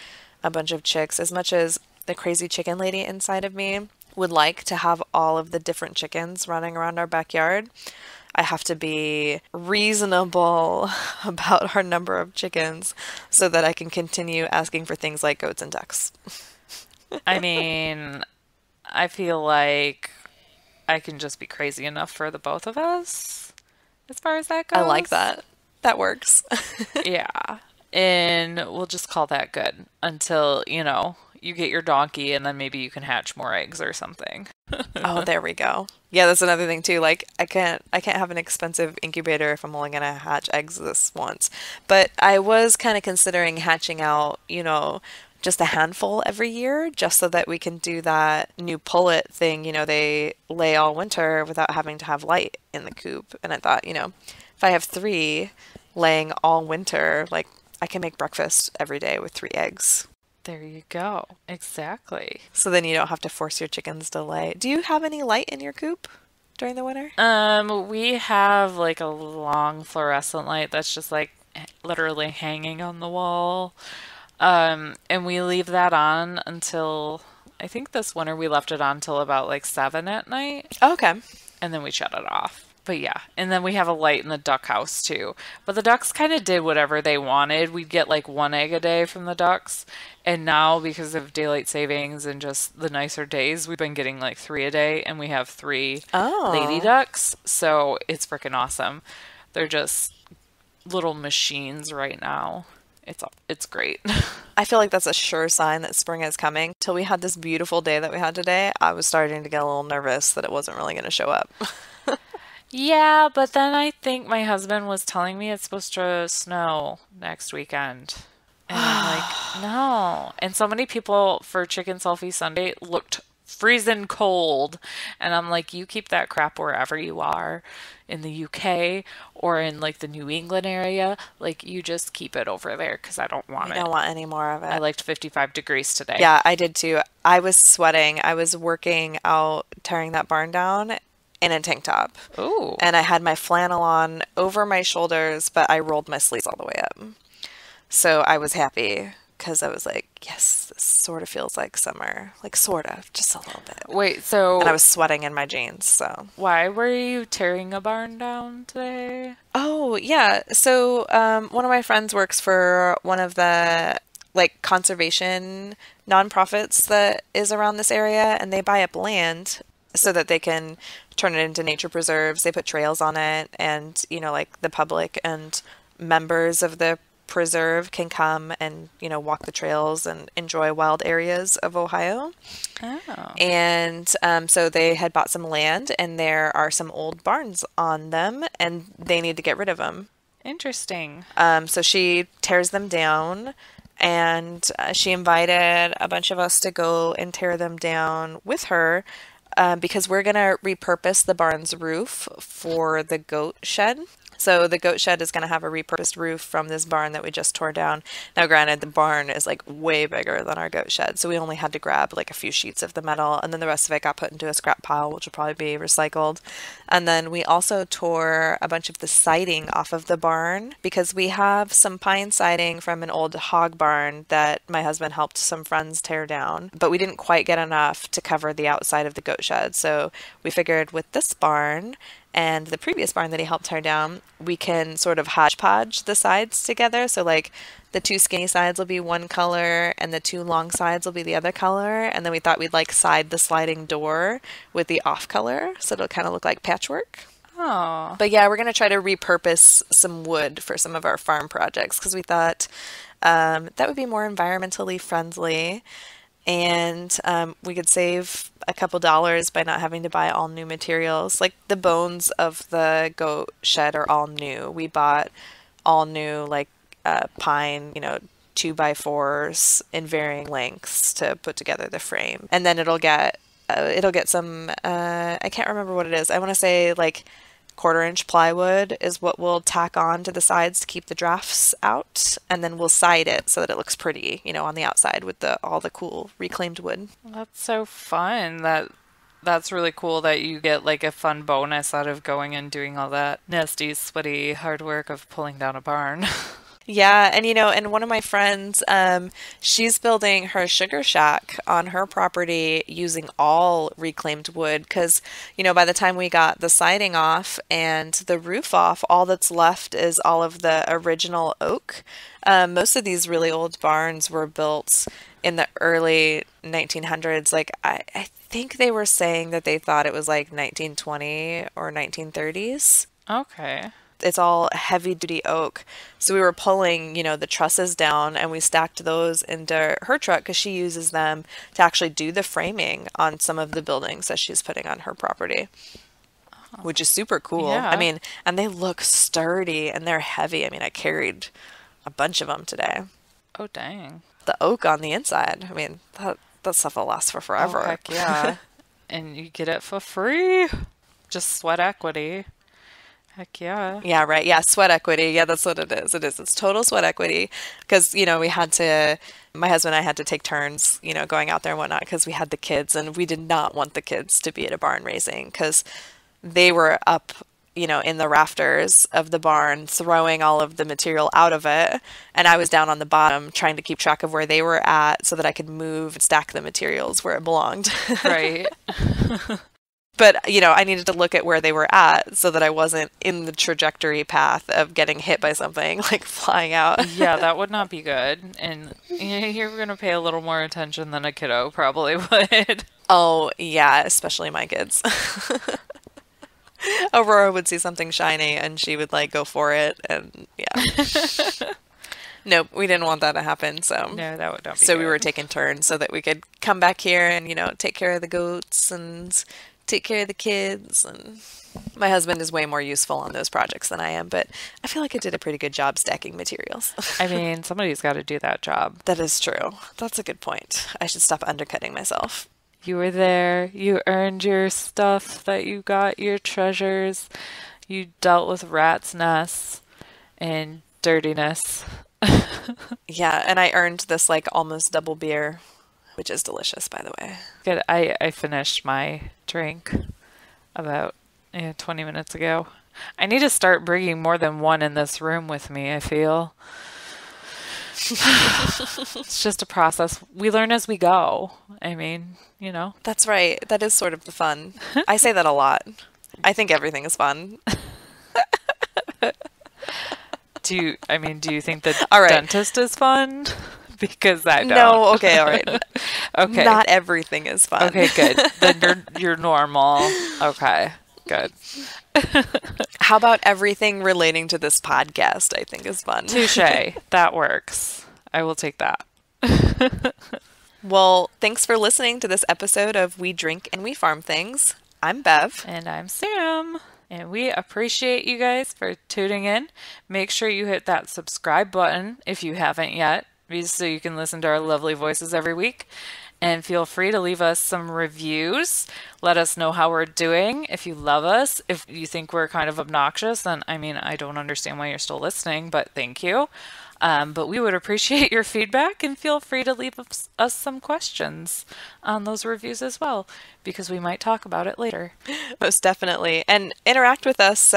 [SPEAKER 1] a bunch of chicks as much as the crazy chicken lady inside of me would like to have all of the different chickens running around our backyard. I have to be reasonable about our number of chickens so that I can continue asking for things like goats and ducks.
[SPEAKER 2] I mean, I feel like I can just be crazy enough for the both of us as far as that
[SPEAKER 1] I like
[SPEAKER 2] goes.
[SPEAKER 1] that. That works.
[SPEAKER 2] Yeah. And we'll just call that good until, you get your donkey and then maybe you can hatch more eggs or something.
[SPEAKER 1] Oh, there we go. Yeah, that's another thing too. Like I can't have an expensive incubator if I'm only gonna hatch eggs this once. But I was kind of considering hatching out, just a handful every year just so that we can do that new pullet thing. They lay all winter without having to have light in the coop. And I thought, if I have three laying all winter, like I can make breakfast every day with three eggs.
[SPEAKER 2] There you go. Exactly.
[SPEAKER 1] So then you don't have to force your chickens to lay. Do you have any light in your coop during the winter?
[SPEAKER 2] We have like a long fluorescent light that's just like literally hanging on the wall. And we leave that on until I think this winter we left it on till about like 7 at night,
[SPEAKER 1] Okay.
[SPEAKER 2] and then we shut it off. But yeah, and then we have a light in the duck house too. But the ducks kind of did whatever they wanted. We'd get like one egg a day from the ducks. And now, because of daylight savings and just the nicer days, we've been getting like three a day, and we have three lady
[SPEAKER 1] Oh,
[SPEAKER 2] ducks. So it's freaking awesome. They're just little machines right now. It's great.
[SPEAKER 1] I feel like that's a sure sign that spring is coming. Till we had this beautiful day that we had today, I was starting to get a little nervous that it wasn't really going to show up.
[SPEAKER 2] Yeah, but then I think my husband was telling me it's supposed to snow next weekend. And I'm like, no. And so many people for Chicken Selfie Sunday looked freezing cold. And I'm like, you keep that crap wherever you are in the UK or in like the New England area. Like, you just keep it over there because I don't
[SPEAKER 1] You
[SPEAKER 2] want
[SPEAKER 1] don't
[SPEAKER 2] it.
[SPEAKER 1] want any more of
[SPEAKER 2] I
[SPEAKER 1] it.
[SPEAKER 2] liked 55 degrees today.
[SPEAKER 1] Yeah, I did too. I was sweating. I was working out, tearing that barn down in a tank top.
[SPEAKER 2] Ooh,
[SPEAKER 1] And I had my flannel on over my shoulders, but I rolled my sleeves all the way up. So I was happy because I was like, yes, this sort of feels like summer. Like, sort of, just a little bit.
[SPEAKER 2] wait,
[SPEAKER 1] And I
[SPEAKER 2] so
[SPEAKER 1] was sweating in my jeans, so.
[SPEAKER 2] why were you tearing a barn down today?
[SPEAKER 1] Oh, yeah. So, one of my friends works for one of the like conservation nonprofits that is around this area, and they buy up land so that they can turn it into nature preserves. They put trails on it, and like the public and members of the preserve can come and walk the trails and enjoy wild areas of Ohio.
[SPEAKER 2] Oh,
[SPEAKER 1] And so they had bought some land, and there are some old barns on them, and they need to get rid of them.
[SPEAKER 2] interesting.
[SPEAKER 1] So she tears them down, and she invited a bunch of us to go and tear them down with her because we're going to repurpose the barn's roof for the goat shed. So the goat shed is going to have a repurposed roof from this barn that we just tore down. Now, granted, the barn is like way bigger than our goat shed, so we only had to grab like a few sheets of the metal, and then the rest of it got put into a scrap pile, which will probably be recycled. And then we also tore a bunch of the siding off of the barn because we have some pine siding from an old hog barn that my husband helped some friends tear down, but we didn't quite get enough to cover the outside of the goat shed. So we figured with this barn and the previous barn that he helped tear down, we can sort of hodgepodge the sides together. So, like, the two skinny sides will be one color and the two long sides will be the other color. And then we thought we'd like side the sliding door with the off color. So it'll kind of look like patchwork.
[SPEAKER 2] Oh,
[SPEAKER 1] But yeah, we're going to try to repurpose some wood for some of our farm projects because we thought that would be more environmentally friendly and we could save a couple dollars by not having to buy all new materials. Like the bones of the goat shed are all new. We bought all new like pine, 2x4s in varying lengths to put together the frame. And then it'll get some I can't remember what it is. I want to say like 1/4 inch plywood is what we'll tack on to the sides to keep the drafts out, and then we'll side it so that it looks pretty, on the outside with the all the cool reclaimed wood.
[SPEAKER 2] That's so fun. That's really cool that you get like a fun bonus out of going and doing all that nasty, sweaty, hard work of pulling down a barn.
[SPEAKER 1] Yeah, and one of my friends, she's building her sugar shack on her property using all reclaimed wood because, by the time we got the siding off and the roof off, all that's left is all of the original oak. Most of these really old barns were built in the early 1900s. Like, I think they were saying that they thought it was like 1920 or 1930s.
[SPEAKER 2] Okay.
[SPEAKER 1] It's all heavy duty oak. So we were pulling, the trusses down and we stacked those into her truck because she uses them to actually do the framing on some of the buildings that she's putting on her property, which is super cool.
[SPEAKER 2] Yeah.
[SPEAKER 1] I mean, and they look sturdy and they're heavy. I mean, I carried a bunch of them today.
[SPEAKER 2] Oh, dang.
[SPEAKER 1] The oak on the inside. I mean, that stuff will last for forever.
[SPEAKER 2] Oh, heck yeah. And you get it for free. Just sweat equity. Heck yeah.
[SPEAKER 1] Yeah, right. Yeah, sweat equity. Yeah, that's what it is. It's total sweat equity because, my husband and I had to take turns, going out there and whatnot because we had the kids and we did not want the kids to be at a barn raising because they were up, in the rafters of the barn throwing all of the material out of it. And I was down on the bottom trying to keep track of where they were at so that I could move and stack the materials where it belonged.
[SPEAKER 2] Right.
[SPEAKER 1] But, I needed to look at where they were at so that I wasn't in the trajectory path of getting hit by something, like flying out.
[SPEAKER 2] Yeah, that would not be good. And you're going to pay a little more attention than a kiddo probably would.
[SPEAKER 1] Oh, yeah, especially my kids. Aurora would see something shiny and she would, go for it. And, yeah. Nope, we didn't want that to happen. So
[SPEAKER 2] no, that would not be
[SPEAKER 1] So
[SPEAKER 2] good.
[SPEAKER 1] we were taking turns so that we could come back here and, take care of the goats and take care of the kids. And my husband is way more useful on those projects than I am, but I feel like I did a pretty good job stacking materials.
[SPEAKER 2] I mean, somebody's got to do that job.
[SPEAKER 1] That is true. That's a good point. I should stop undercutting myself.
[SPEAKER 2] You were there. You earned your stuff that you got, your treasures. You dealt with rats' nests and dirtiness.
[SPEAKER 1] Yeah, and I earned this almost double beer, which is delicious, by the way.
[SPEAKER 2] Good. I finished my drink about 20 minutes ago. I need to start bringing more than one in this room with me, I feel. It's just a process. We learn as we go. I mean,
[SPEAKER 1] That's right. That is sort of the fun. I say that a lot. I think everything is fun.
[SPEAKER 2] Do you think the
[SPEAKER 1] All right.
[SPEAKER 2] dentist is fun? Because I don't.
[SPEAKER 1] No, okay, all right.
[SPEAKER 2] Okay.
[SPEAKER 1] Not everything is fun.
[SPEAKER 2] Okay, good. Then you're normal. Okay, good.
[SPEAKER 1] How about everything relating to this podcast, I think is fun.
[SPEAKER 2] Touche. That works. I will take that.
[SPEAKER 1] Well, thanks for listening to this episode of We Drink and We Farm Things. I'm Bev.
[SPEAKER 2] And I'm Sam. And we appreciate you guys for tuning in. Make sure you hit that subscribe button if you haven't yet, so you can listen to our lovely voices every week. And feel free to leave us some reviews. Let us know how we're doing. If you love us, if you think we're kind of obnoxious, then I don't understand why you're still listening, but thank you. But we would appreciate your feedback, and feel free to leave us some questions on those reviews as well, because we might talk about it later.
[SPEAKER 1] Most definitely. And interact with us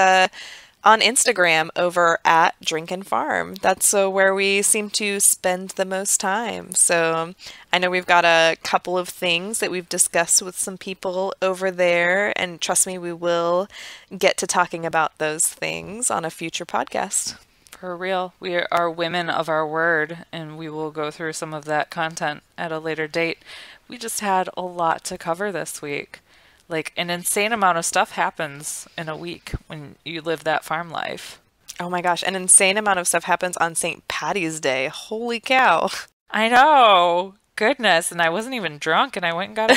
[SPEAKER 1] on Instagram over at Drink and Farm. That's where we seem to spend the most time. So I know we've got a couple of things that we've discussed with some people over there, and trust me, we will get to talking about those things on a future podcast.
[SPEAKER 2] For real. We are women of our word, and we will go through some of that content at a later date. We just had a lot to cover this week. An insane amount of stuff happens in a week when you live that farm life.
[SPEAKER 1] Oh my gosh, an insane amount of stuff happens on St. Patty's Day. Holy cow.
[SPEAKER 2] I know. Goodness. And I wasn't even drunk, and I went and got a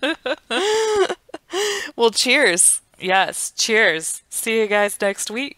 [SPEAKER 2] pig.
[SPEAKER 1] Well, cheers.
[SPEAKER 2] Yes. Cheers. See you guys next week.